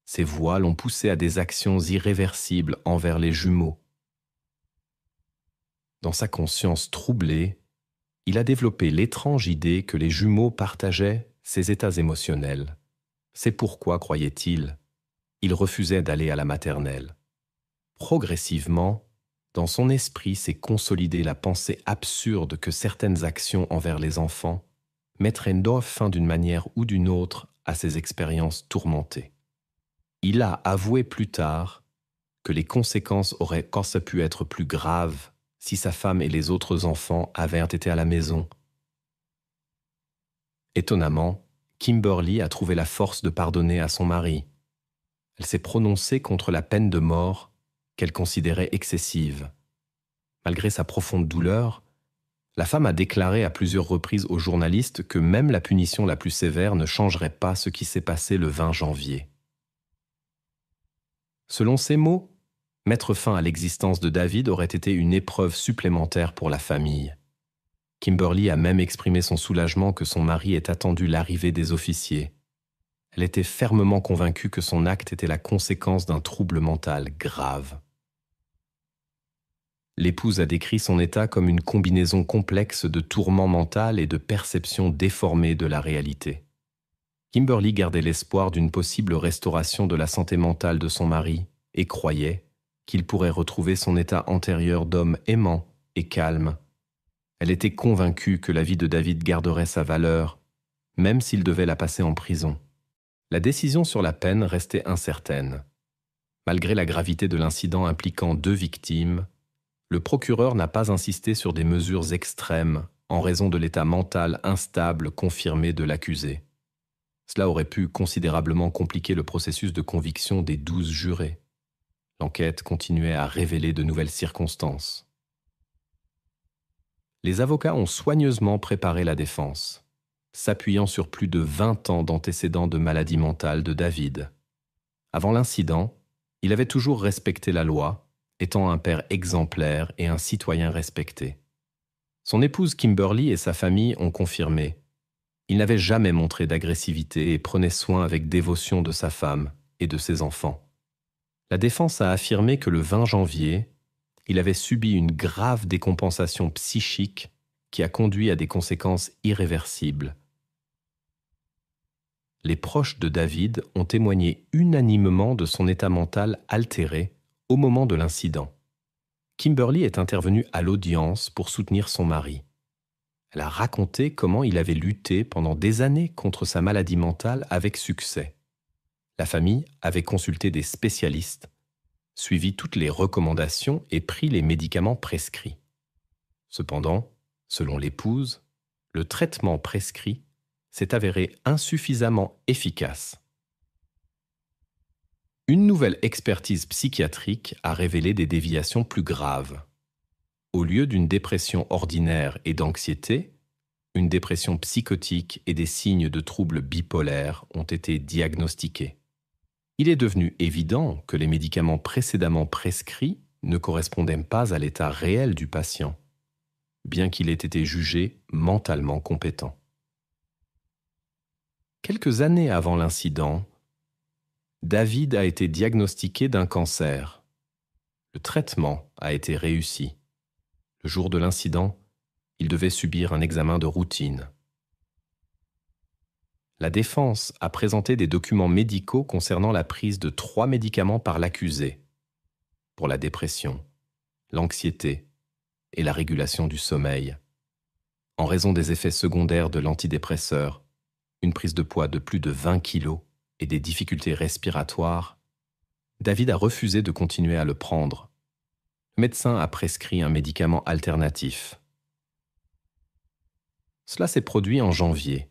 Ces voix l'ont poussé à des actions irréversibles envers les jumeaux. Dans sa conscience troublée, il a développé l'étrange idée que les jumeaux partageaient ses états émotionnels. C'est pourquoi, croyait-il, il refusait d'aller à la maternelle. Progressivement, dans son esprit s'est consolidée la pensée absurde que certaines actions envers les enfants mettraient fin d'une manière ou d'une autre à ces expériences tourmentées. Il a avoué plus tard que les conséquences auraient pu être plus graves si sa femme et les autres enfants avaient été à la maison. Étonnamment, Kimberly a trouvé la force de pardonner à son mari. Elle s'est prononcée contre la peine de mort qu'elle considérait excessive. Malgré sa profonde douleur, la femme a déclaré à plusieurs reprises aux journalistes que même la punition la plus sévère ne changerait pas ce qui s'est passé le 20 janvier. Selon ses mots, mettre fin à l'existence de David aurait été une épreuve supplémentaire pour la famille. Kimberly a même exprimé son soulagement que son mari ait attendu l'arrivée des officiers. Elle était fermement convaincue que son acte était la conséquence d'un trouble mental grave. L'épouse a décrit son état comme une combinaison complexe de tourments mentaux et de perceptions déformées de la réalité. Kimberly gardait l'espoir d'une possible restauration de la santé mentale de son mari et croyait qu'il pourrait retrouver son état antérieur d'homme aimant et calme. Elle était convaincue que la vie de David garderait sa valeur, même s'il devait la passer en prison. La décision sur la peine restait incertaine. Malgré la gravité de l'incident impliquant 2 victimes, le procureur n'a pas insisté sur des mesures extrêmes en raison de l'état mental instable confirmé de l'accusé. Cela aurait pu considérablement compliquer le processus de conviction des 12 jurés. L'enquête continuait à révéler de nouvelles circonstances. Les avocats ont soigneusement préparé la défense, s'appuyant sur plus de 20 ans d'antécédents de maladie mentale de David. Avant l'incident, il avait toujours respecté la loi, étant un père exemplaire et un citoyen respecté. Son épouse Kimberly et sa famille ont confirmé. Il n'avait jamais montré d'agressivité et prenait soin avec dévotion de sa femme et de ses enfants. La défense a affirmé que le 20 janvier, il avait subi une grave décompensation psychique qui a conduit à des conséquences irréversibles. Les proches de David ont témoigné unanimement de son état mental altéré au moment de l'incident. Kimberly est intervenue à l'audience pour soutenir son mari. Elle a raconté comment il avait lutté pendant des années contre sa maladie mentale avec succès. La famille avait consulté des spécialistes, suivi toutes les recommandations et pris les médicaments prescrits. Cependant, selon l'épouse, le traitement prescrit s'est avéré insuffisamment efficace. Une nouvelle expertise psychiatrique a révélé des déviations plus graves. Au lieu d'une dépression ordinaire et d'anxiété, une dépression psychotique et des signes de troubles bipolaires ont été diagnostiqués. Il est devenu évident que les médicaments précédemment prescrits ne correspondaient pas à l'état réel du patient, bien qu'il ait été jugé mentalement compétent. Quelques années avant l'incident, David a été diagnostiqué d'un cancer. Le traitement a été réussi. Le jour de l'incident, il devait subir un examen de routine. La défense a présenté des documents médicaux concernant la prise de 3 médicaments par l'accusé pour la dépression, l'anxiété et la régulation du sommeil. En raison des effets secondaires de l'antidépresseur, une prise de poids de plus de 20 kilos et des difficultés respiratoires, David a refusé de continuer à le prendre. Le médecin a prescrit un médicament alternatif. Cela s'est produit en janvier.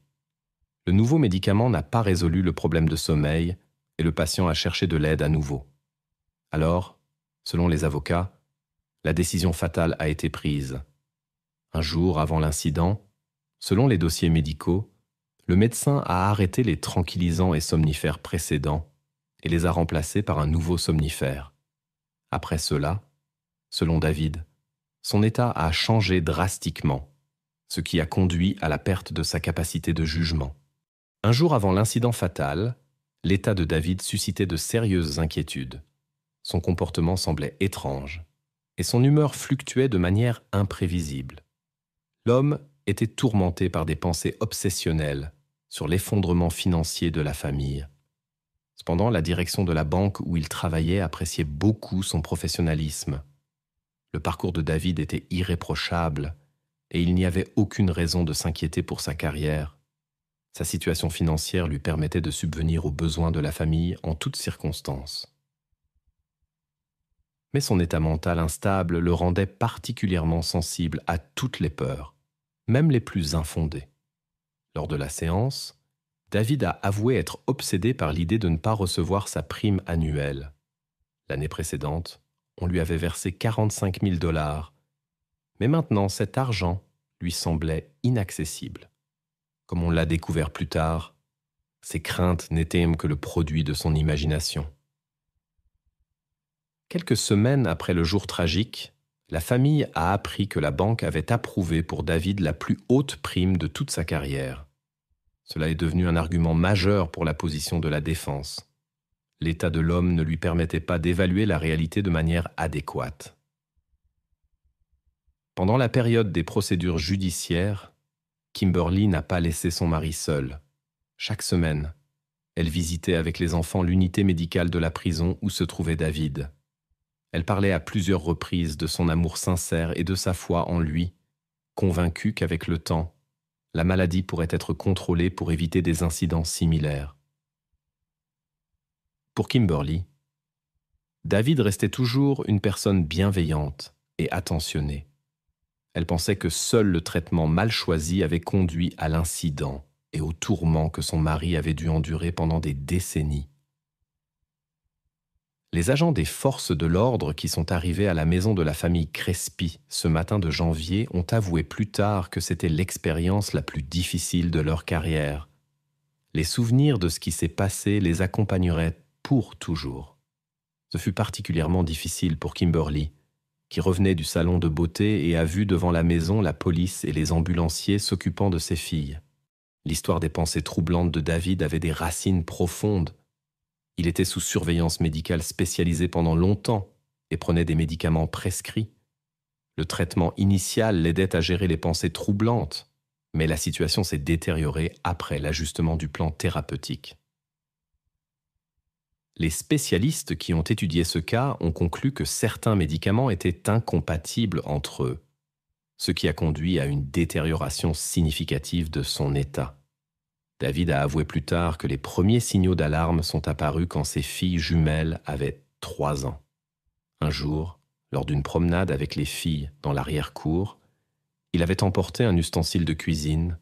Le nouveau médicament n'a pas résolu le problème de sommeil et le patient a cherché de l'aide à nouveau. Alors, selon les avocats, la décision fatale a été prise. Un jour avant l'incident, selon les dossiers médicaux, le médecin a arrêté les tranquillisants et somnifères précédents et les a remplacés par un nouveau somnifère. Après cela, selon David, son état a changé drastiquement, ce qui a conduit à la perte de sa capacité de jugement. Un jour avant l'incident fatal, l'état de David suscitait de sérieuses inquiétudes. Son comportement semblait étrange et son humeur fluctuait de manière imprévisible. L'homme était tourmenté par des pensées obsessionnelles sur l'effondrement financier de la famille. Cependant, la direction de la banque où il travaillait appréciait beaucoup son professionnalisme. Le parcours de David était irréprochable et il n'y avait aucune raison de s'inquiéter pour sa carrière. Sa situation financière lui permettait de subvenir aux besoins de la famille en toutes circonstances. Mais son état mental instable le rendait particulièrement sensible à toutes les peurs, même les plus infondées. Lors de la séance, David a avoué être obsédé par l'idée de ne pas recevoir sa prime annuelle. L'année précédente, on lui avait versé 45 000 $, mais maintenant cet argent lui semblait inaccessible. Comme on l'a découvert plus tard, ses craintes n'étaient que le produit de son imagination. Quelques semaines après le jour tragique, la famille a appris que la banque avait approuvé pour David la plus haute prime de toute sa carrière. Cela est devenu un argument majeur pour la position de la défense. L'état de l'homme ne lui permettait pas d'évaluer la réalité de manière adéquate. Pendant la période des procédures judiciaires, Kimberly n'a pas laissé son mari seul. Chaque semaine, elle visitait avec les enfants l'unité médicale de la prison où se trouvait David. Elle parlait à plusieurs reprises de son amour sincère et de sa foi en lui, convaincue qu'avec le temps, la maladie pourrait être contrôlée pour éviter des incidents similaires. Pour Kimberly, David restait toujours une personne bienveillante et attentionnée. Elle pensait que seul le traitement mal choisi avait conduit à l'incident et au tourment que son mari avait dû endurer pendant des décennies. Les agents des forces de l'ordre qui sont arrivés à la maison de la famille Crespi ce matin de janvier ont avoué plus tard que c'était l'expérience la plus difficile de leur carrière. Les souvenirs de ce qui s'est passé les accompagneraient pour toujours. Ce fut particulièrement difficile pour Kimberly, qui revenait du salon de beauté et a vu devant la maison la police et les ambulanciers s'occupant de ses filles. L'histoire des pensées troublantes de David avait des racines profondes. Il était sous surveillance médicale spécialisée pendant longtemps et prenait des médicaments prescrits. Le traitement initial l'aidait à gérer les pensées troublantes, mais la situation s'est détériorée après l'ajustement du plan thérapeutique. Les spécialistes qui ont étudié ce cas ont conclu que certains médicaments étaient incompatibles entre eux, ce qui a conduit à une détérioration significative de son état. David a avoué plus tard que les premiers signaux d'alarme sont apparus quand ses filles jumelles avaient 3 ans. Un jour, lors d'une promenade avec les filles dans l'arrière-cour, il avait emporté un ustensile de cuisine,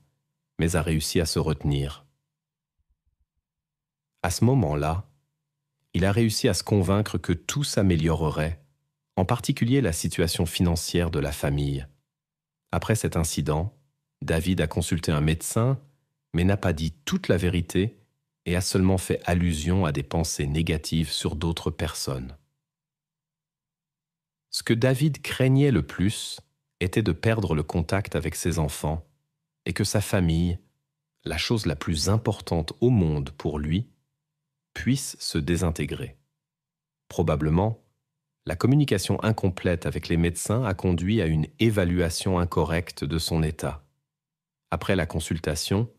mais a réussi à se retenir. À ce moment-là, il a réussi à se convaincre que tout s'améliorerait, en particulier la situation financière de la famille. Après cet incident, David a consulté un médecin, mais n'a pas dit toute la vérité et a seulement fait allusion à des pensées négatives sur d'autres personnes. Ce que David craignait le plus était de perdre le contact avec ses enfants et que sa famille, la chose la plus importante au monde pour lui, puisse se désintégrer. Probablement, la communication incomplète avec les médecins a conduit à une évaluation incorrecte de son état. Après la consultation,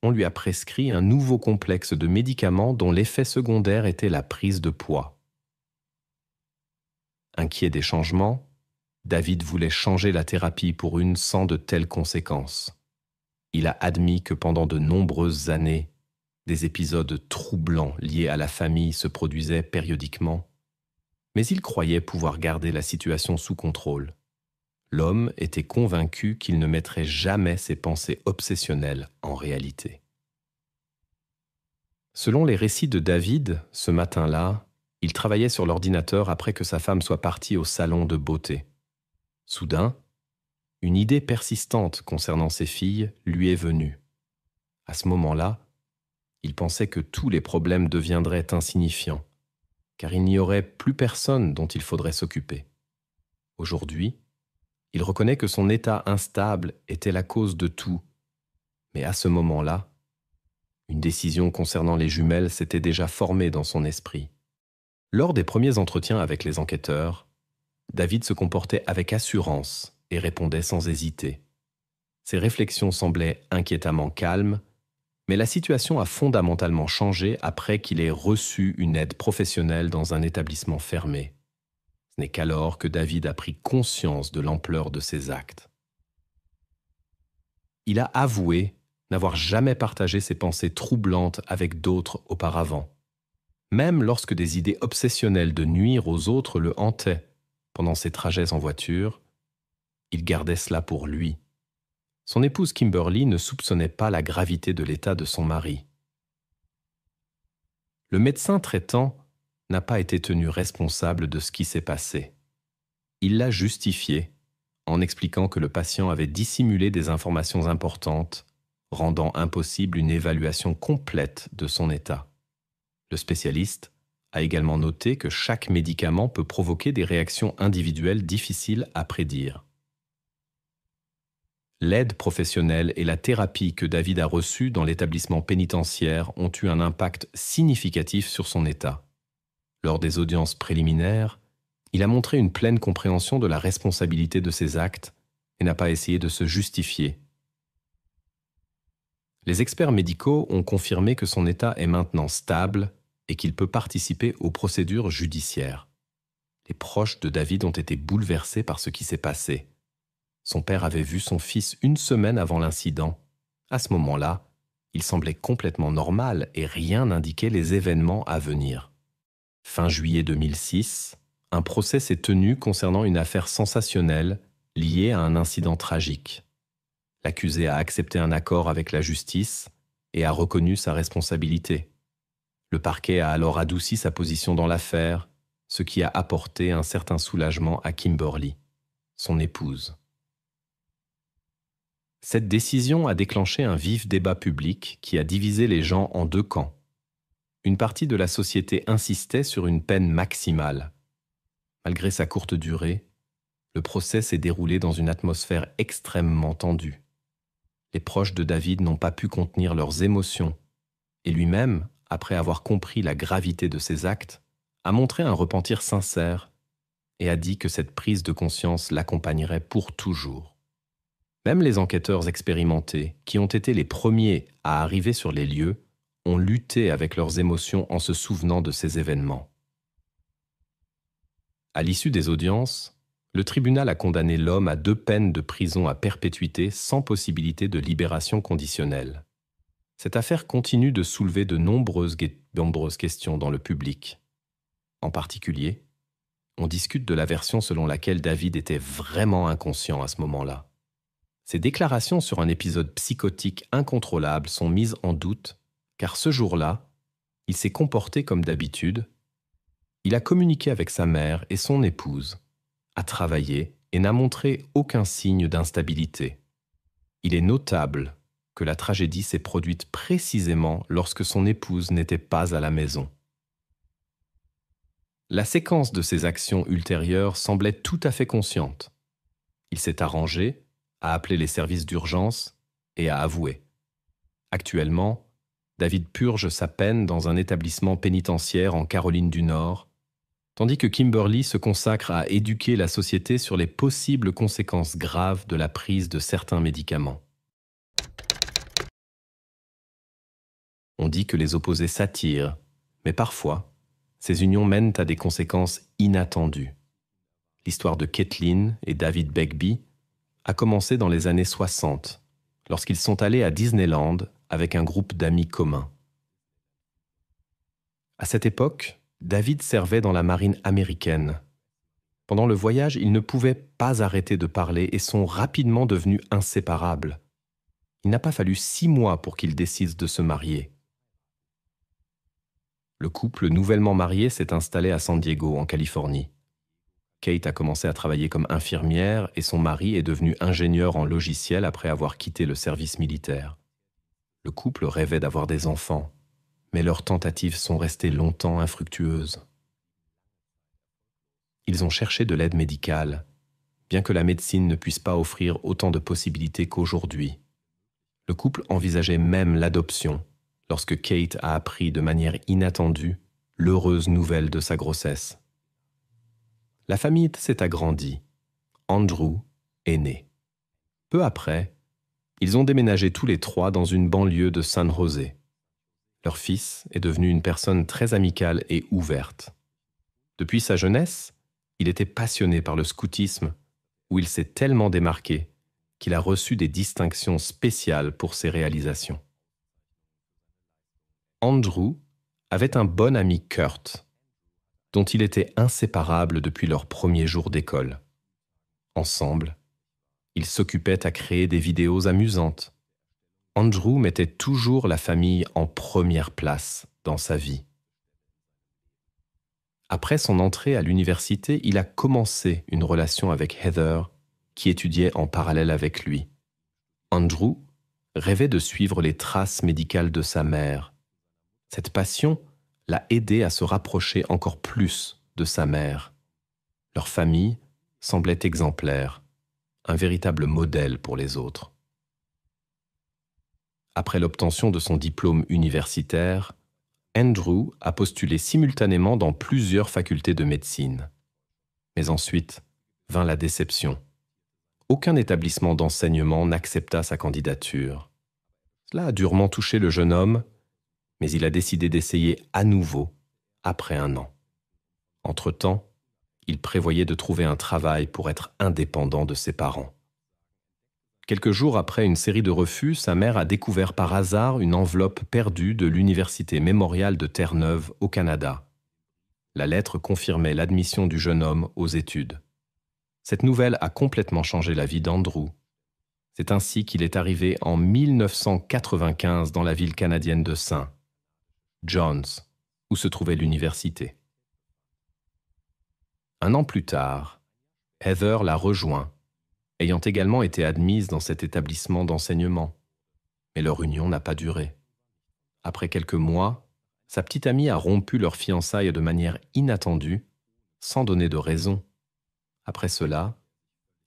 on lui a prescrit un nouveau complexe de médicaments dont l'effet secondaire était la prise de poids. Inquiet des changements, David voulait changer la thérapie pour une sans de telles conséquences. Il a admis que pendant de nombreuses années, des épisodes troublants liés à la famille se produisaient périodiquement, mais il croyait pouvoir garder la situation sous contrôle. L'homme était convaincu qu'il ne mettrait jamais ses pensées obsessionnelles en réalité. Selon les récits de David, ce matin-là, il travaillait sur l'ordinateur après que sa femme soit partie au salon de beauté. Soudain, Une idée persistante concernant ses filles lui est venue. À ce moment-là, il pensait que tous les problèmes deviendraient insignifiants, car il n'y aurait plus personne dont il faudrait s'occuper. Aujourd'hui, il reconnaît que son état instable était la cause de tout, mais à ce moment-là, une décision concernant les jumelles s'était déjà formée dans son esprit. Lors des premiers entretiens avec les enquêteurs, David se comportait avec assurance et répondait sans hésiter. Ses réflexions semblaient inquiétamment calmes, mais la situation a fondamentalement changé après qu'il ait reçu une aide professionnelle dans un établissement fermé. Ce n'est qu'alors que David a pris conscience de l'ampleur de ses actes. Il a avoué n'avoir jamais partagé ses pensées troublantes avec d'autres auparavant. Même lorsque des idées obsessionnelles de nuire aux autres le hantaient pendant ses trajets en voiture, il gardait cela pour lui. Son épouse Kimberly ne soupçonnait pas la gravité de l'état de son mari. Le médecin traitant n'a pas été tenu responsable de ce qui s'est passé. Il l'a justifié en expliquant que le patient avait dissimulé des informations importantes, rendant impossible une évaluation complète de son état. Le spécialiste a également noté que chaque médicament peut provoquer des réactions individuelles difficiles à prédire. L'aide professionnelle et la thérapie que David a reçue dans l'établissement pénitentiaire ont eu un impact significatif sur son état. Lors des audiences préliminaires, il a montré une pleine compréhension de la responsabilité de ses actes et n'a pas essayé de se justifier. Les experts médicaux ont confirmé que son état est maintenant stable et qu'il peut participer aux procédures judiciaires. Les proches de David ont été bouleversés par ce qui s'est passé. Son père avait vu son fils une semaine avant l'incident. À ce moment-là, il semblait complètement normal et rien n'indiquait les événements à venir. Fin juillet 2006, un procès s'est tenu concernant une affaire sensationnelle liée à un incident tragique. L'accusé a accepté un accord avec la justice et a reconnu sa responsabilité. Le parquet a alors adouci sa position dans l'affaire, ce qui a apporté un certain soulagement à Kimberly, son épouse. Cette décision a déclenché un vif débat public qui a divisé les gens en deux camps. Une partie de la société insistait sur une peine maximale. Malgré sa courte durée, le procès s'est déroulé dans une atmosphère extrêmement tendue. Les proches de David n'ont pas pu contenir leurs émotions, et lui-même, après avoir compris la gravité de ses actes, a montré un repentir sincère et a dit que cette prise de conscience l'accompagnerait pour toujours. Même les enquêteurs expérimentés, qui ont été les premiers à arriver sur les lieux, ont lutté avec leurs émotions en se souvenant de ces événements. À l'issue des audiences, le tribunal a condamné l'homme à 2 peines de prison à perpétuité sans possibilité de libération conditionnelle. Cette affaire continue de soulever de nombreuses questions dans le public. En particulier, on discute de la version selon laquelle David était vraiment inconscient à ce moment-là. Ses déclarations sur un épisode psychotique incontrôlable sont mises en doute car ce jour-là, il s'est comporté comme d'habitude. Il a communiqué avec sa mère et son épouse, a travaillé et n'a montré aucun signe d'instabilité. Il est notable que la tragédie s'est produite précisément lorsque son épouse n'était pas à la maison. La séquence de ses actions ultérieures semblait tout à fait consciente. Il s'est arrangé, a appelé les services d'urgence et a avoué. Actuellement, David purge sa peine dans un établissement pénitentiaire en Caroline du Nord, tandis que Kimberly se consacre à éduquer la société sur les possibles conséquences graves de la prise de certains médicaments. On dit que les opposés s'attirent, mais parfois, ces unions mènent à des conséquences inattendues. L'histoire de Kathleen et David Begbie a commencé dans les années 60, lorsqu'ils sont allés à Disneyland avec un groupe d'amis communs. À cette époque, David servait dans la marine américaine. Pendant le voyage, ils ne pouvaient pas arrêter de parler et sont rapidement devenus inséparables. Il n'a pas fallu 6 mois pour qu'ils décident de se marier. Le couple nouvellement marié s'est installé à San Diego, en Californie. Kate a commencé à travailler comme infirmière et son mari est devenu ingénieur en logiciel après avoir quitté le service militaire. Le couple rêvait d'avoir des enfants, mais leurs tentatives sont restées longtemps infructueuses. Ils ont cherché de l'aide médicale, bien que la médecine ne puisse pas offrir autant de possibilités qu'aujourd'hui. Le couple envisageait même l'adoption lorsque Kate a appris de manière inattendue l'heureuse nouvelle de sa grossesse. La famille s'est agrandie. Andrew est né. Peu après, ils ont déménagé tous les trois dans une banlieue de San José. Leur fils est devenu une personne très amicale et ouverte. Depuis sa jeunesse, il était passionné par le scoutisme, où il s'est tellement démarqué qu'il a reçu des distinctions spéciales pour ses réalisations. Andrew avait un bon ami Kurt, dont il était inséparable depuis leur premier jour d'école. Ensemble, ils s'occupaient à créer des vidéos amusantes. Andrew mettait toujours la famille en première place dans sa vie. Après son entrée à l'université, il a commencé une relation avec Heather, qui étudiait en parallèle avec lui. Andrew rêvait de suivre les traces médicales de sa mère. Cette passion l'a aidé à se rapprocher encore plus de sa mère. Leur famille semblait exemplaire, un véritable modèle pour les autres. Après l'obtention de son diplôme universitaire, Andrew a postulé simultanément dans plusieurs facultés de médecine. Mais ensuite vint la déception. Aucun établissement d'enseignement n'accepta sa candidature. Cela a durement touché le jeune homme, mais il a décidé d'essayer à nouveau après 1 an. Entre-temps, il prévoyait de trouver un travail pour être indépendant de ses parents. Quelques jours après une série de refus, sa mère a découvert par hasard une enveloppe perdue de l'Université Mémorial de Terre-Neuve au Canada. La lettre confirmait l'admission du jeune homme aux études. Cette nouvelle a complètement changé la vie d'Andrew. C'est ainsi qu'il est arrivé en 1995 dans la ville canadienne de St. John's, où se trouvait l'université. 1 an plus tard, Heather l'a rejoint, ayant également été admise dans cet établissement d'enseignement. Mais leur union n'a pas duré. Après quelques mois, sa petite amie a rompu leur fiançailles de manière inattendue, sans donner de raison. Après cela,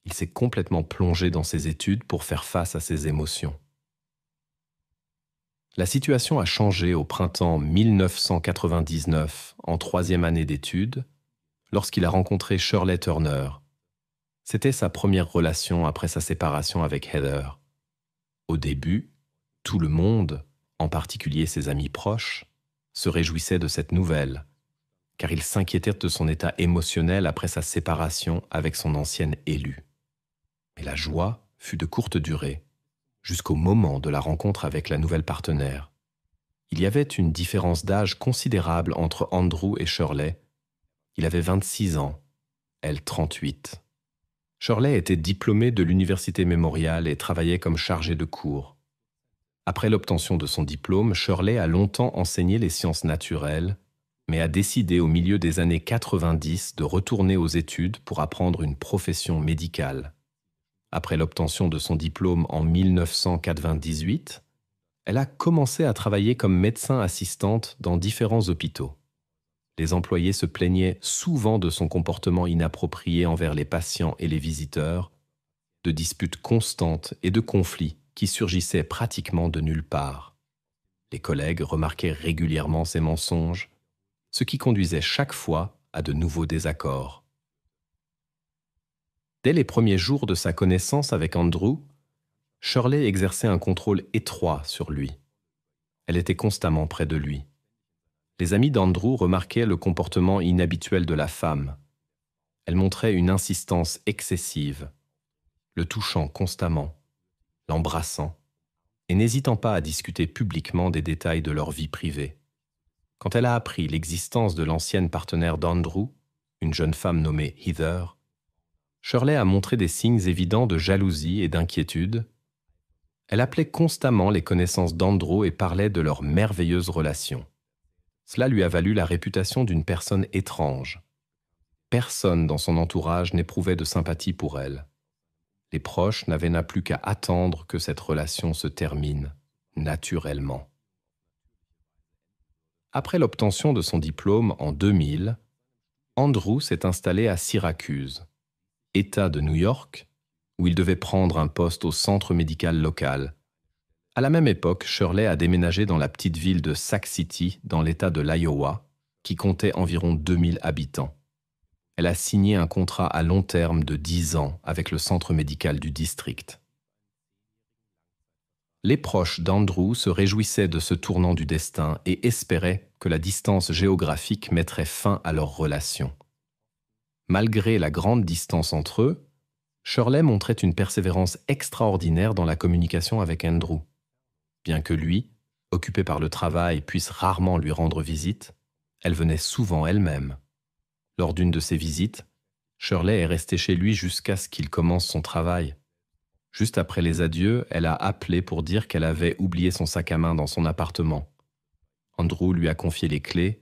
il s'est complètement plongé dans ses études pour faire face à ses émotions. La situation a changé au printemps 1999, en 3e année d'études, lorsqu'il a rencontré Shirley Turner. C'était sa première relation après sa séparation avec Heather. Au début, tout le monde, en particulier ses amis proches, se réjouissait de cette nouvelle, car ils s'inquiétaient de son état émotionnel après sa séparation avec son ancienne élue. Mais la joie fut de courte durée, jusqu'au moment de la rencontre avec la nouvelle partenaire. Il y avait une différence d'âge considérable entre Andrew et Shirley. Il avait 26 ans, elle 38. Shirley était diplômée de l'Université Mémorial et travaillait comme chargée de cours. Après l'obtention de son diplôme, Shirley a longtemps enseigné les sciences naturelles, mais a décidé au milieu des années 90 de retourner aux études pour apprendre une profession médicale. Après l'obtention de son diplôme en 1998, elle a commencé à travailler comme médecin assistante dans différents hôpitaux. Les employés se plaignaient souvent de son comportement inapproprié envers les patients et les visiteurs, de disputes constantes et de conflits qui surgissaient pratiquement de nulle part. Les collègues remarquaient régulièrement ses mensonges, ce qui conduisait chaque fois à de nouveaux désaccords. Dès les premiers jours de sa connaissance avec Andrew, Shirley exerçait un contrôle étroit sur lui. Elle était constamment près de lui. Les amis d'Andrew remarquaient le comportement inhabituel de la femme. Elle montrait une insistance excessive, le touchant constamment, l'embrassant, et n'hésitant pas à discuter publiquement des détails de leur vie privée. Quand elle a appris l'existence de l'ancienne partenaire d'Andrew, une jeune femme nommée Heather, Shirley a montré des signes évidents de jalousie et d'inquiétude. Elle appelait constamment les connaissances d'Andrew et parlait de leur merveilleuse relation. Cela lui a valu la réputation d'une personne étrange. personne dans son entourage n'éprouvait de sympathie pour elle. Les proches n'avaient plus qu'à attendre que cette relation se termine naturellement. Après l'obtention de son diplôme en 2000, Andrew s'est installé à Syracuse, État de New York, où il devait prendre un poste au centre médical local. À la même époque, Shirley a déménagé dans la petite ville de Sac City, dans l'État de l'Iowa, qui comptait environ 2000 habitants. Elle a signé un contrat à long terme de 10 ans avec le centre médical du district. Les proches d'Andrew se réjouissaient de ce tournant du destin et espéraient que la distance géographique mettrait fin à leur relation. Malgré la grande distance entre eux, Shirley montrait une persévérance extraordinaire dans la communication avec Andrew. Bien que lui, occupé par le travail, puisse rarement lui rendre visite, elle venait souvent elle-même. Lors d'une de ses visites, Shirley est restée chez lui jusqu'à ce qu'il commence son travail. Juste après les adieux, elle a appelé pour dire qu'elle avait oublié son sac à main dans son appartement. Andrew lui a confié les clés,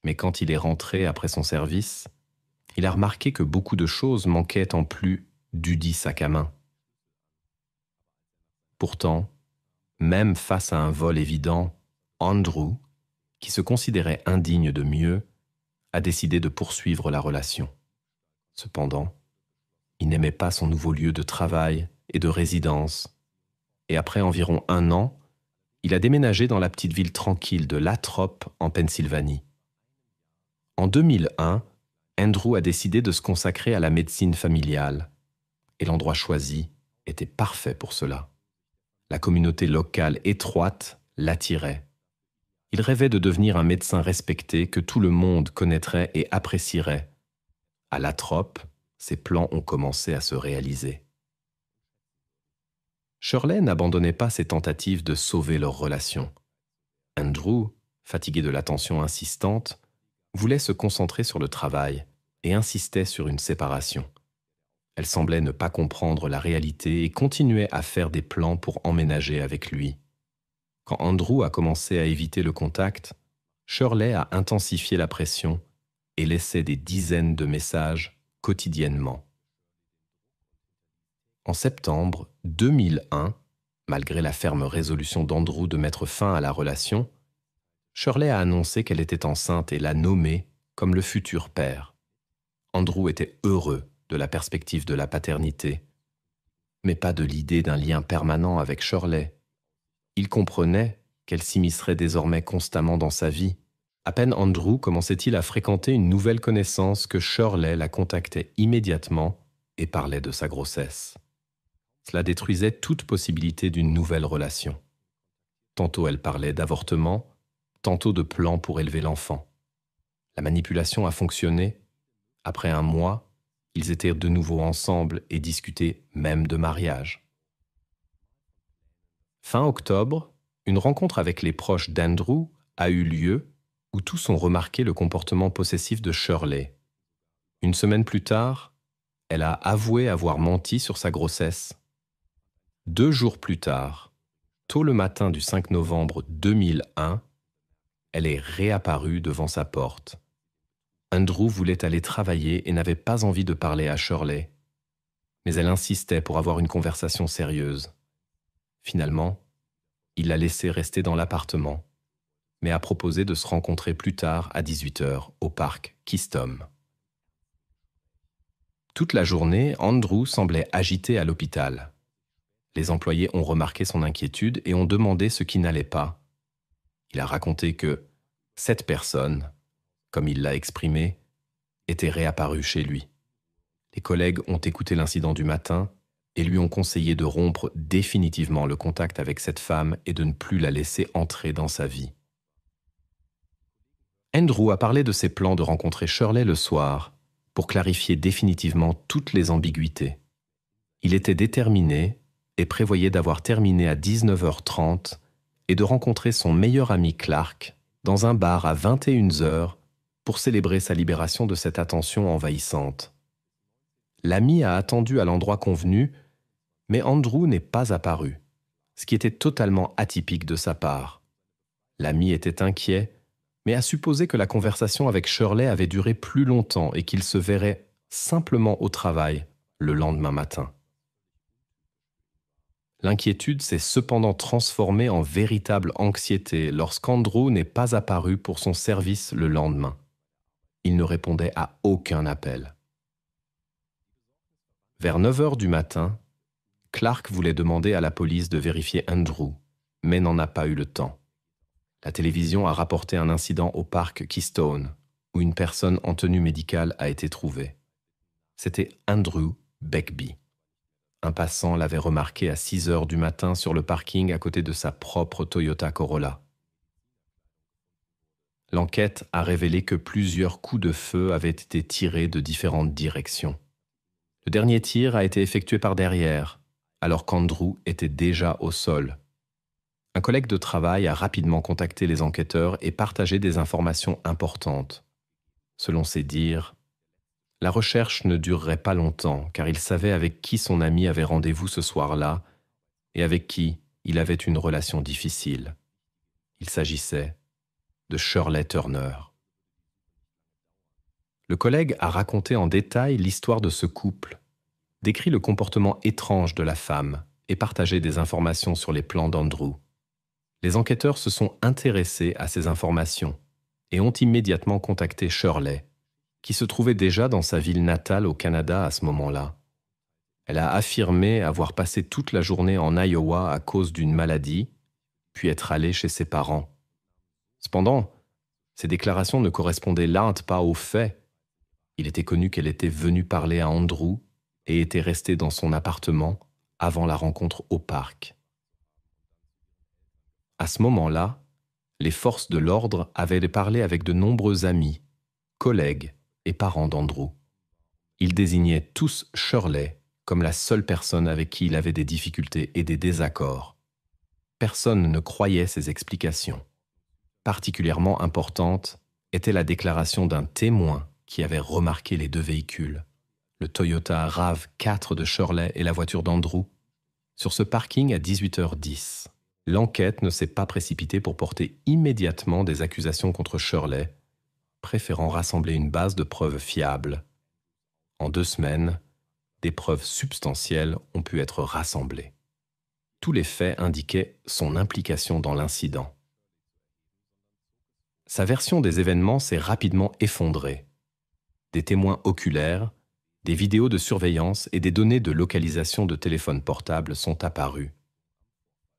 mais quand il est rentré après son service, il a remarqué que beaucoup de choses manquaient en plus dudit sac à main. Pourtant, même face à un vol évident, Andrew, qui se considérait indigne de mieux, a décidé de poursuivre la relation. Cependant, il n'aimait pas son nouveau lieu de travail et de résidence, et après environ 1 an, il a déménagé dans la petite ville tranquille de Lathrop en Pennsylvanie. En 2001, Andrew a décidé de se consacrer à la médecine familiale, et l'endroit choisi était parfait pour cela. La communauté locale étroite l'attirait. Il rêvait de devenir un médecin respecté que tout le monde connaîtrait et apprécierait. À Lathrop, ses plans ont commencé à se réaliser. Shirley n'abandonnait pas ses tentatives de sauver leur relation. Andrew, fatigué de l'attention insistante, voulait se concentrer sur le travail et insistait sur une séparation. Elle semblait ne pas comprendre la réalité et continuait à faire des plans pour emménager avec lui. Quand Andrew a commencé à éviter le contact, Shirley a intensifié la pression et laissait des dizaines de messages quotidiennement. En septembre 2001, malgré la ferme résolution d'Andrew de mettre fin à la relation, Shirley a annoncé qu'elle était enceinte et l'a nommé comme le futur père. Andrew était heureux de la perspective de la paternité, mais pas de l'idée d'un lien permanent avec Shirley. Il comprenait qu'elle s'immiscerait désormais constamment dans sa vie. À peine Andrew commençait-il à fréquenter une nouvelle connaissance que Shirley la contactait immédiatement et parlait de sa grossesse. Cela détruisait toute possibilité d'une nouvelle relation. Tantôt elle parlait d'avortement, tantôt de plans pour élever l'enfant. La manipulation a fonctionné. Après 1 mois, ils étaient de nouveau ensemble et discutaient même de mariage. Fin octobre, une rencontre avec les proches d'Andrew a eu lieu où tous ont remarqué le comportement possessif de Shirley. 1 semaine plus tard, elle a avoué avoir menti sur sa grossesse. 2 jours plus tard, tôt le matin du 5 novembre 2001, elle est réapparue devant sa porte. Andrew voulait aller travailler et n'avait pas envie de parler à Shirley, mais elle insistait pour avoir une conversation sérieuse. Finalement, il l'a laissée rester dans l'appartement, mais a proposé de se rencontrer plus tard à 18h au parc Keystone. Toute la journée, Andrew semblait agité à l'hôpital. Les employés ont remarqué son inquiétude et ont demandé ce qui n'allait pas. Il a raconté que cette personne, comme il l'a exprimé, était réapparue chez lui. Les collègues ont écouté l'incident du matin et lui ont conseillé de rompre définitivement le contact avec cette femme et de ne plus la laisser entrer dans sa vie. Andrew a parlé de ses plans de rencontrer Shirley le soir pour clarifier définitivement toutes les ambiguïtés. Il était déterminé et prévoyait d'avoir terminé à 19h30 et de rencontrer son meilleur ami Clark dans un bar à 21h pour célébrer sa libération de cette attention envahissante. L'ami a attendu à l'endroit convenu, mais Andrew n'est pas apparu, ce qui était totalement atypique de sa part. L'ami était inquiet, mais a supposé que la conversation avec Shirley avait duré plus longtemps et qu'ils se verraient simplement au travail le lendemain matin. L'inquiétude s'est cependant transformée en véritable anxiété lorsqu'Andrew n'est pas apparu pour son service le lendemain. Il ne répondait à aucun appel. Vers 9 heures du matin, Clark voulait demander à la police de vérifier Andrew, mais n'en a pas eu le temps. La télévision a rapporté un incident au parc Keystone, où une personne en tenue médicale a été trouvée. C'était Andrew Begbie. Un passant l'avait remarqué à 6 heures du matin sur le parking à côté de sa propre Toyota Corolla. L'enquête a révélé que plusieurs coups de feu avaient été tirés de différentes directions. Le dernier tir a été effectué par derrière, alors qu'Andrew était déjà au sol. Un collègue de travail a rapidement contacté les enquêteurs et partagé des informations importantes. Selon ses dires, la recherche ne durerait pas longtemps car il savait avec qui son ami avait rendez-vous ce soir-là et avec qui il avait une relation difficile. Il s'agissait de Shirley Turner. Le collègue a raconté en détail l'histoire de ce couple, décrit le comportement étrange de la femme et partagé des informations sur les plans d'Andrew. Les enquêteurs se sont intéressés à ces informations et ont immédiatement contacté Shirley, qui se trouvait déjà dans sa ville natale au Canada à ce moment-là. Elle a affirmé avoir passé toute la journée en Iowa à cause d'une maladie, puis être allée chez ses parents. Cependant, ces déclarations ne correspondaient là pas aux faits. Il était connu qu'elle était venue parler à Andrew et était restée dans son appartement avant la rencontre au parc. À ce moment-là, les forces de l'ordre avaient parlé avec de nombreux amis, collègues et parents d'Andrew. Ils désignaient tous Shirley comme la seule personne avec qui il avait des difficultés et des désaccords. Personne ne croyait ces explications. Particulièrement importante était la déclaration d'un témoin qui avait remarqué les deux véhicules, le Toyota RAV4 de Shirley et la voiture d'Andrew, sur ce parking à 18h10. L'enquête ne s'est pas précipitée pour porter immédiatement des accusations contre Shirley, préférant rassembler une base de preuves fiables. En 2 semaines, des preuves substantielles ont pu être rassemblées. Tous les faits indiquaient son implication dans l'incident. Sa version des événements s'est rapidement effondrée. Des témoins oculaires, des vidéos de surveillance et des données de localisation de téléphones portables sont apparues.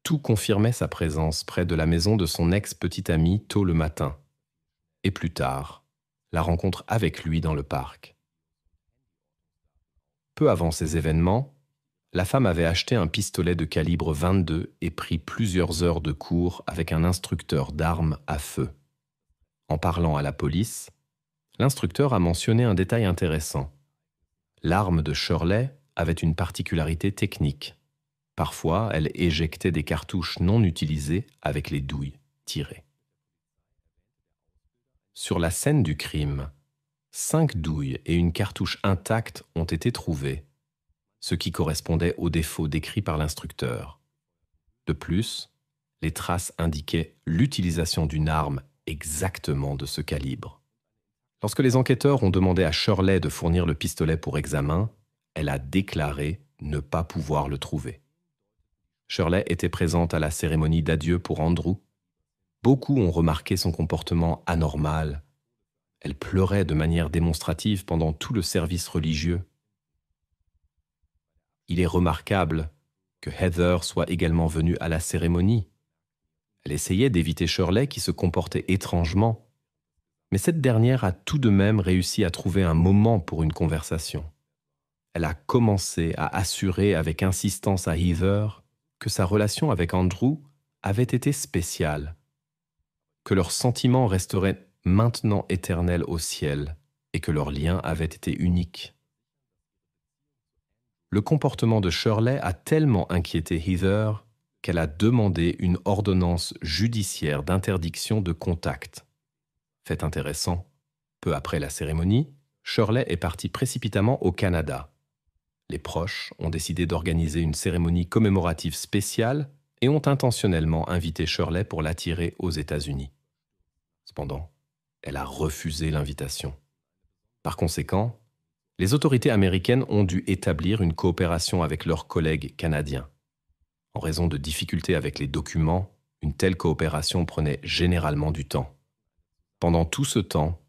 Tout confirmait sa présence près de la maison de son ex-petite amie tôt le matin. Et plus tard, la rencontre avec lui dans le parc. Peu avant ces événements, la femme avait acheté un pistolet de calibre 22 et pris plusieurs heures de cours avec un instructeur d'armes à feu. En parlant à la police, l'instructeur a mentionné un détail intéressant. L'arme de Shirley avait une particularité technique. Parfois, elle éjectait des cartouches non utilisées avec les douilles tirées. Sur la scène du crime, 5 douilles et une cartouche intacte ont été trouvées, ce qui correspondait aux défauts décrits par l'instructeur. De plus, les traces indiquaient l'utilisation d'une arme exactement de ce calibre. Lorsque les enquêteurs ont demandé à Shirley de fournir le pistolet pour examen, elle a déclaré ne pas pouvoir le trouver. Shirley était présente à la cérémonie d'adieu pour Andrew. Beaucoup ont remarqué son comportement anormal. Elle pleurait de manière démonstrative pendant tout le service religieux. Il est remarquable que Heather soit également venue à la cérémonie. Elle essayait d'éviter Shirley qui se comportait étrangement, mais cette dernière a tout de même réussi à trouver un moment pour une conversation. Elle a commencé à assurer avec insistance à Heather que sa relation avec Andrew avait été spéciale, que leurs sentiments resteraient maintenant éternels au ciel et que leur lien avait été unique. Le comportement de Shirley a tellement inquiété Heather qu'elle a demandé une ordonnance judiciaire d'interdiction de contact. Fait intéressant, peu après la cérémonie, Shirley est partie précipitamment au Canada. Les proches ont décidé d'organiser une cérémonie commémorative spéciale et ont intentionnellement invité Shirley pour l'attirer aux États-Unis. Cependant, Elle a refusé l'invitation. Par conséquent, les autorités américaines ont dû établir une coopération avec leurs collègues canadiens. En raison de difficultés avec les documents, une telle coopération prenait généralement du temps. Pendant tout ce temps,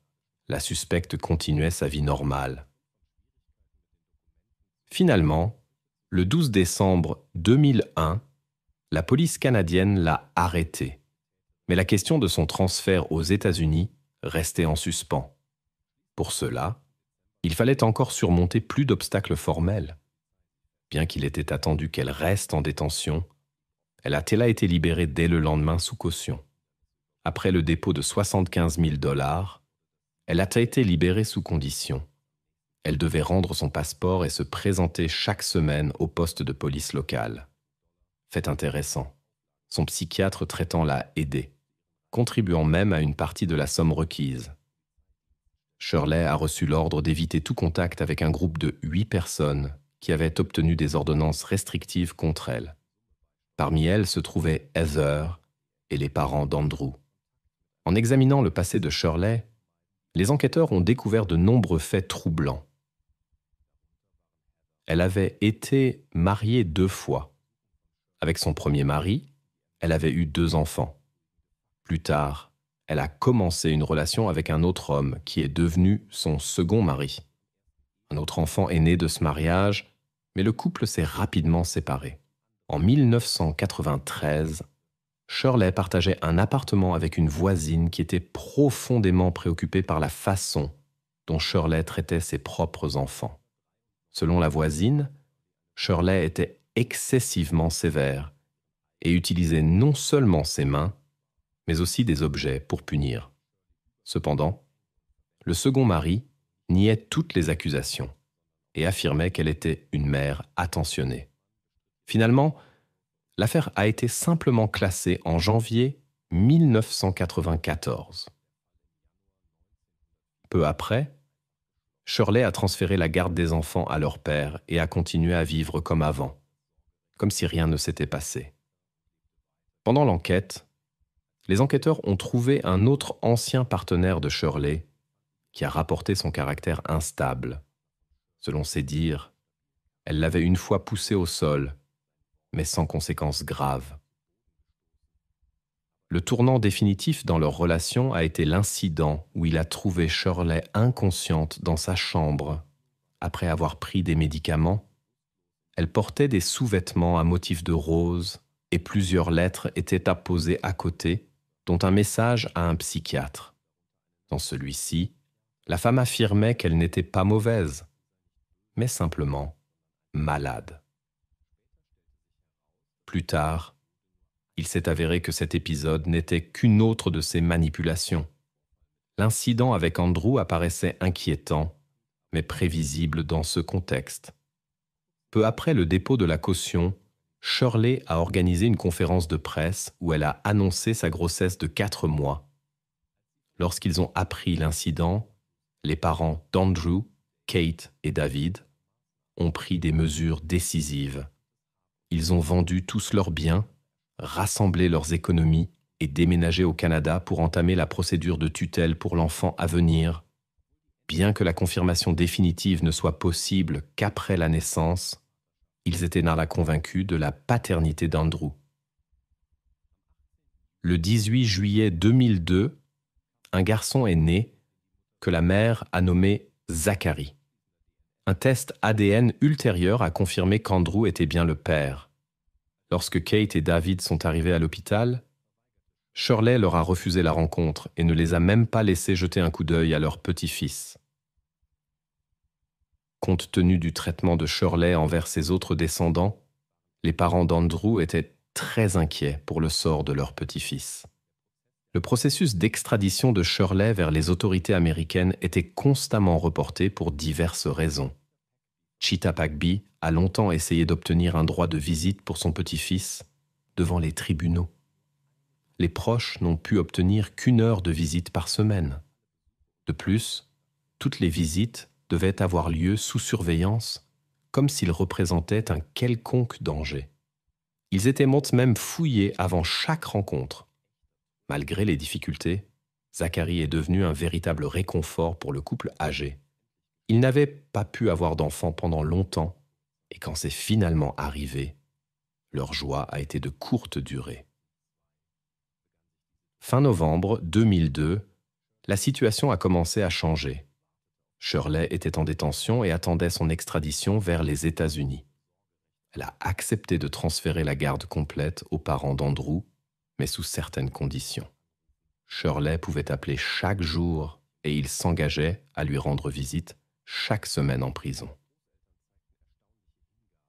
la suspecte continuait sa vie normale. Finalement, le 12 décembre 2001, la police canadienne l'a arrêtée. Mais la question de son transfert aux États-Unis restait en suspens. Pour cela, il fallait encore surmonter plus d'obstacles formels. Bien qu'il était attendu qu'elle reste en détention, elle a été libérée dès le lendemain sous caution. Après le dépôt de 75 000 $, elle a été libérée sous condition. Elle devait rendre son passeport et se présenter chaque semaine au poste de police local. Fait intéressant, son psychiatre traitant l'a aidée, contribuant même à une partie de la somme requise. Shirley a reçu l'ordre d'éviter tout contact avec un groupe de 8 personnes qui avaient obtenu des ordonnances restrictives contre elle. Parmi elles se trouvaient Heather et les parents d'Andrew. En examinant le passé de Shirley, les enquêteurs ont découvert de nombreux faits troublants. Elle avait été mariée 2 fois. Avec son premier mari, elle avait eu 2 enfants. Plus tard, elle a commencé une relation avec un autre homme qui est devenu son second mari. Un autre enfant est né de ce mariage, mais le couple s'est rapidement séparé. En 1993, Shirley partageait un appartement avec une voisine qui était profondément préoccupée par la façon dont Shirley traitait ses propres enfants. Selon la voisine, Shirley était excessivement sévère et utilisait non seulement ses mains, mais aussi des objets pour punir. Cependant, le second mari niait toutes les accusations et affirmait qu'elle était une mère attentionnée. Finalement, l'affaire a été simplement classée en janvier 1994. Peu après, Shirley a transféré la garde des enfants à leur père et a continué à vivre comme avant, comme si rien ne s'était passé. Pendant l'enquête, les enquêteurs ont trouvé un autre ancien partenaire de Shirley qui a rapporté son caractère instable. Selon ses dires, elle l'avait une fois poussé au sol, mais sans conséquences graves. Le tournant définitif dans leur relation a été l'incident où il a trouvé Shirley inconsciente dans sa chambre. Après avoir pris des médicaments, elle portait des sous-vêtements à motif de rose et plusieurs lettres étaient apposées à côté, dont un message à un psychiatre. Dans celui-ci, la femme affirmait qu'elle n'était pas mauvaise, mais simplement malade. Plus tard, il s'est avéré que cet épisode n'était qu'une autre de ses manipulations. L'incident avec Andrew apparaissait inquiétant, mais prévisible dans ce contexte. Peu après le dépôt de la caution, Shirley a organisé une conférence de presse où elle a annoncé sa grossesse de 4 mois. Lorsqu'ils ont appris l'incident, les parents d'Andrew, Kate et David ont pris des mesures décisives. Ils ont vendu tous leurs biens, rassemblé leurs économies et déménagé au Canada pour entamer la procédure de tutelle pour l'enfant à venir. Bien que la confirmation définitive ne soit possible qu'après la naissance, ils étaient convaincus de la paternité d'Andrew. Le 18 juillet 2002, un garçon est né que la mère a nommé Zachary. Un test ADN ultérieur a confirmé qu'Andrew était bien le père. Lorsque Kate et David sont arrivés à l'hôpital, Shirley leur a refusé la rencontre et ne les a même pas laissés jeter un coup d'œil à leur petit-fils. Compte tenu du traitement de Shirley envers ses autres descendants, les parents d'Andrew étaient très inquiets pour le sort de leur petit-fils. Le processus d'extradition de Shirley vers les autorités américaines était constamment reporté pour diverses raisons. Cheetah Pagbee a longtemps essayé d'obtenir un droit de visite pour son petit-fils devant les tribunaux. Les proches n'ont pu obtenir qu'1 heure de visite par semaine. De plus, toutes les visites devaient avoir lieu sous surveillance, comme s'ils représentaient un quelconque danger. Ils étaient même fouillés avant chaque rencontre. Malgré les difficultés, Zachary est devenu un véritable réconfort pour le couple âgé. Ils n'avaient pas pu avoir d'enfants pendant longtemps, et quand c'est finalement arrivé, leur joie a été de courte durée. Fin novembre 2002, la situation a commencé à changer. Shirley était en détention et attendait son extradition vers les États-Unis. Elle a accepté de transférer la garde complète aux parents d'Andrew, mais sous certaines conditions. Shirley pouvait appeler chaque jour et il s'engageait à lui rendre visite chaque semaine en prison.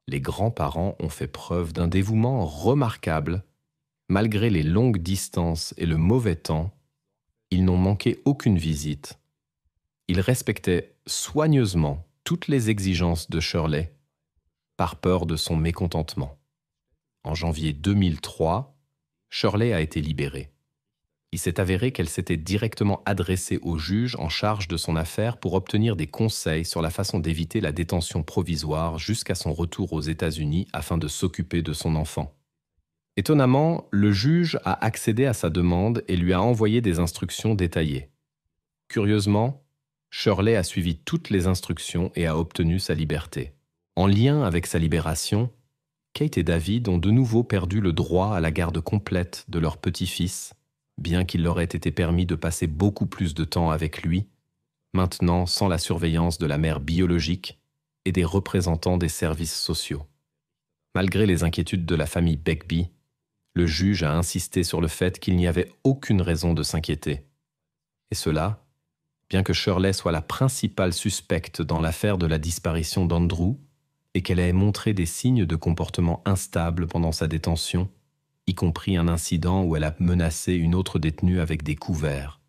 Les grands-parents ont fait preuve d'un dévouement remarquable. Malgré les longues distances et le mauvais temps, ils n'ont manqué aucune visite. Ils respectaient soigneusement toutes les exigences de Shirley, par peur de son mécontentement. En janvier 2003, Shirley a été libérée. Il s'est avéré qu'elle s'était directement adressée au juge en charge de son affaire pour obtenir des conseils sur la façon d'éviter la détention provisoire jusqu'à son retour aux États-Unis afin de s'occuper de son enfant. Étonnamment, le juge a accédé à sa demande et lui a envoyé des instructions détaillées. Curieusement, Shirley a suivi toutes les instructions et a obtenu sa liberté. En lien avec sa libération, Kate et David ont de nouveau perdu le droit à la garde complète de leur petit-fils, bien qu'il leur ait été permis de passer beaucoup plus de temps avec lui, maintenant sans la surveillance de la mère biologique et des représentants des services sociaux. Malgré les inquiétudes de la famille Begbie, le juge a insisté sur le fait qu'il n'y avait aucune raison de s'inquiéter. Et cela, bien que Shirley soit la principale suspecte dans l'affaire de la disparition d'Andrew et qu'elle ait montré des signes de comportement instable pendant sa détention, y compris un incident où elle a menacé une autre détenue avec des couverts.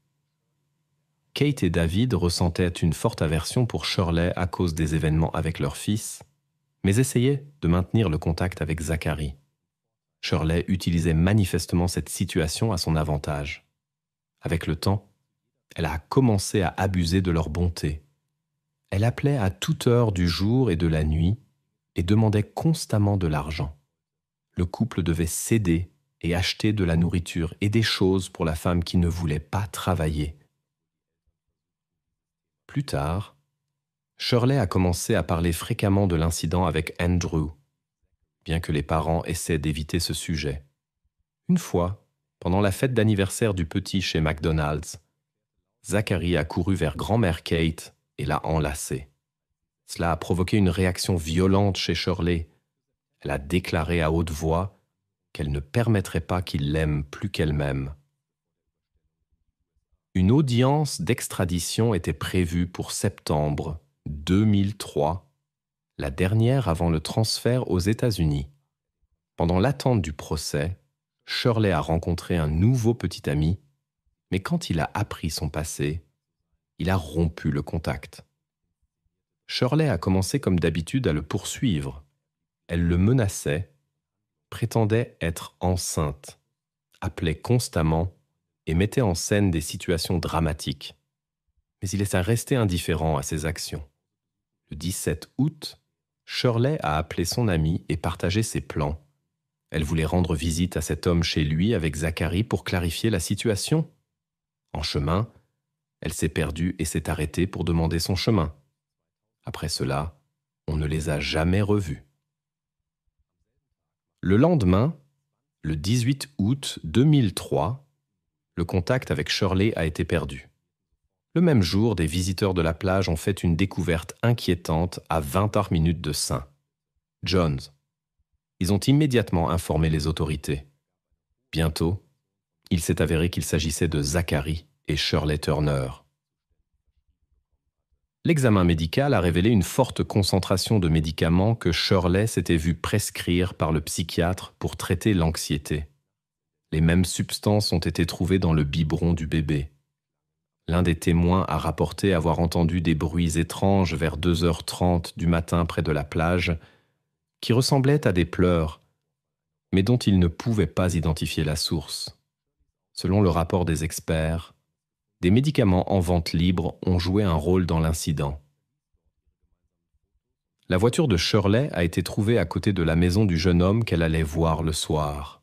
Kate et David ressentaient une forte aversion pour Shirley à cause des événements avec leur fils, mais essayaient de maintenir le contact avec Zachary. Shirley utilisait manifestement cette situation à son avantage. Avec le temps, elle a commencé à abuser de leur bonté. Elle appelait à toute heure du jour et de la nuit et demandait constamment de l'argent. Le couple devait céder et acheter de la nourriture et des choses pour la femme qui ne voulait pas travailler. Plus tard, Shirley a commencé à parler fréquemment de l'incident avec Andrew, bien que les parents essaient d'éviter ce sujet. Une fois, pendant la fête d'anniversaire du petit chez McDonald's, Zachary a couru vers grand-mère Kate et l'a enlacée. Cela a provoqué une réaction violente chez Shirley. Elle a déclaré à haute voix qu'elle ne permettrait pas qu'il l'aime plus qu'elle-même. Une audience d'extradition était prévue pour septembre 2003, la dernière avant le transfert aux États-Unis. Pendant l'attente du procès, Shirley a rencontré un nouveau petit ami, mais quand il a appris son passé, il a rompu le contact. Shirley a commencé comme d'habitude à le poursuivre. Elle le menaçait, prétendait être enceinte, appelait constamment et mettait en scène des situations dramatiques. Mais il est resté indifférent à ses actions. Le 17 août, Shirley a appelé son ami et partagé ses plans. Elle voulait rendre visite à cet homme chez lui avec Zachary pour clarifier la situation. En chemin, elle s'est perdue et s'est arrêtée pour demander son chemin. Après cela, on ne les a jamais revus. Le lendemain, le 18 août 2003, le contact avec Shirley a été perdu. Le même jour, des visiteurs de la plage ont fait une découverte inquiétante à 20 minutes de St. John's. Ils ont immédiatement informé les autorités. Bientôt, il s'est avéré qu'il s'agissait de Zachary et Shirley Turner. L'examen médical a révélé une forte concentration de médicaments que Shirley s'était vue prescrire par le psychiatre pour traiter l'anxiété. Les mêmes substances ont été trouvées dans le biberon du bébé. L'un des témoins a rapporté avoir entendu des bruits étranges vers 2h30 du matin près de la plage, qui ressemblaient à des pleurs, mais dont il ne pouvait pas identifier la source. Selon le rapport des experts, des médicaments en vente libre ont joué un rôle dans l'incident. La voiture de Shirley a été trouvée à côté de la maison du jeune homme qu'elle allait voir le soir.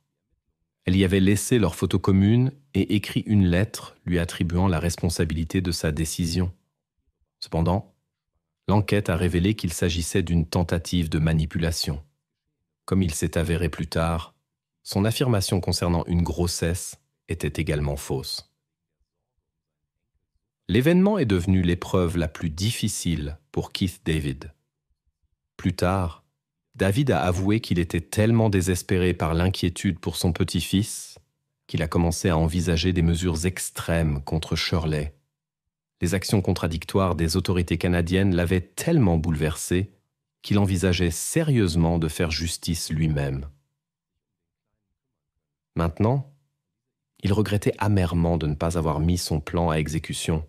Elle y avait laissé leur photo commune et écrit une lettre lui attribuant la responsabilité de sa décision. Cependant, l'enquête a révélé qu'il s'agissait d'une tentative de manipulation. Comme il s'est avéré plus tard, son affirmation concernant une grossesse était également fausse. L'événement est devenu l'épreuve la plus difficile pour Keith David. Plus tard, David a avoué qu'il était tellement désespéré par l'inquiétude pour son petit-fils qu'il a commencé à envisager des mesures extrêmes contre Shirley. Les actions contradictoires des autorités canadiennes l'avaient tellement bouleversé qu'il envisageait sérieusement de faire justice lui-même. Maintenant, il regrettait amèrement de ne pas avoir mis son plan à exécution.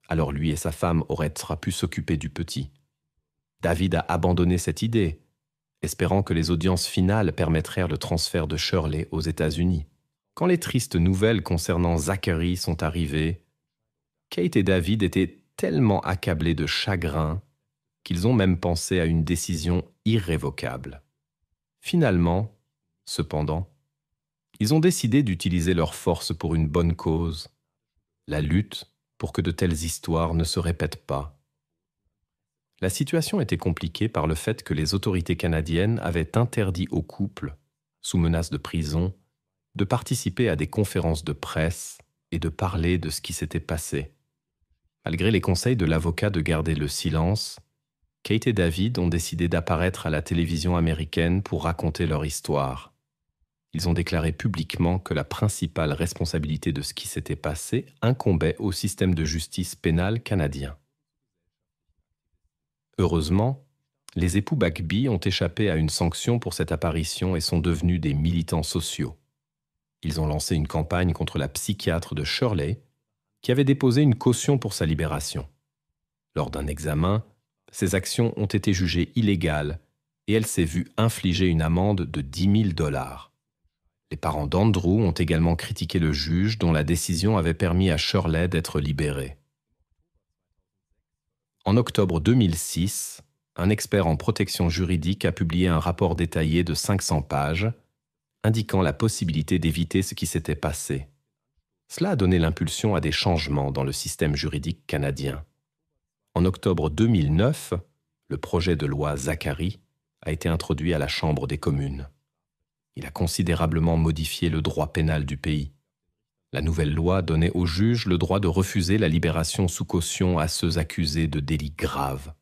Alors lui et sa femme auraient pu s'occuper du petit. David a abandonné cette idée, espérant que les audiences finales permettraient le transfert de Shirley aux États-Unis. Quand les tristes nouvelles concernant Zachary sont arrivées, Kate et David étaient tellement accablés de chagrin qu'ils ont même pensé à une décision irrévocable. Finalement, cependant, ils ont décidé d'utiliser leurs forces pour une bonne cause, la lutte pour que de telles histoires ne se répètent pas. La situation était compliquée par le fait que les autorités canadiennes avaient interdit au couple, sous menace de prison, de participer à des conférences de presse et de parler de ce qui s'était passé. Malgré les conseils de l'avocat de garder le silence, Kate et David ont décidé d'apparaître à la télévision américaine pour raconter leur histoire. Ils ont déclaré publiquement que la principale responsabilité de ce qui s'était passé incombait au système de justice pénale canadien. Heureusement, les époux Bagby ont échappé à une sanction pour cette apparition et sont devenus des militants sociaux. Ils ont lancé une campagne contre la psychiatre de Shirley, qui avait déposé une caution pour sa libération. Lors d'un examen, ces actions ont été jugées illégales et elle s'est vue infliger une amende de $10,000. Les parents d'Andrew ont également critiqué le juge dont la décision avait permis à Shirley d'être libérée. En octobre 2006, un expert en protection juridique a publié un rapport détaillé de 500 pages indiquant la possibilité d'éviter ce qui s'était passé. Cela a donné l'impulsion à des changements dans le système juridique canadien. En octobre 2009, le projet de loi Zachary a été introduit à la Chambre des communes. Il a considérablement modifié le droit pénal du pays. La nouvelle loi donnait aux juges le droit de refuser la libération sous caution à ceux accusés de délits graves.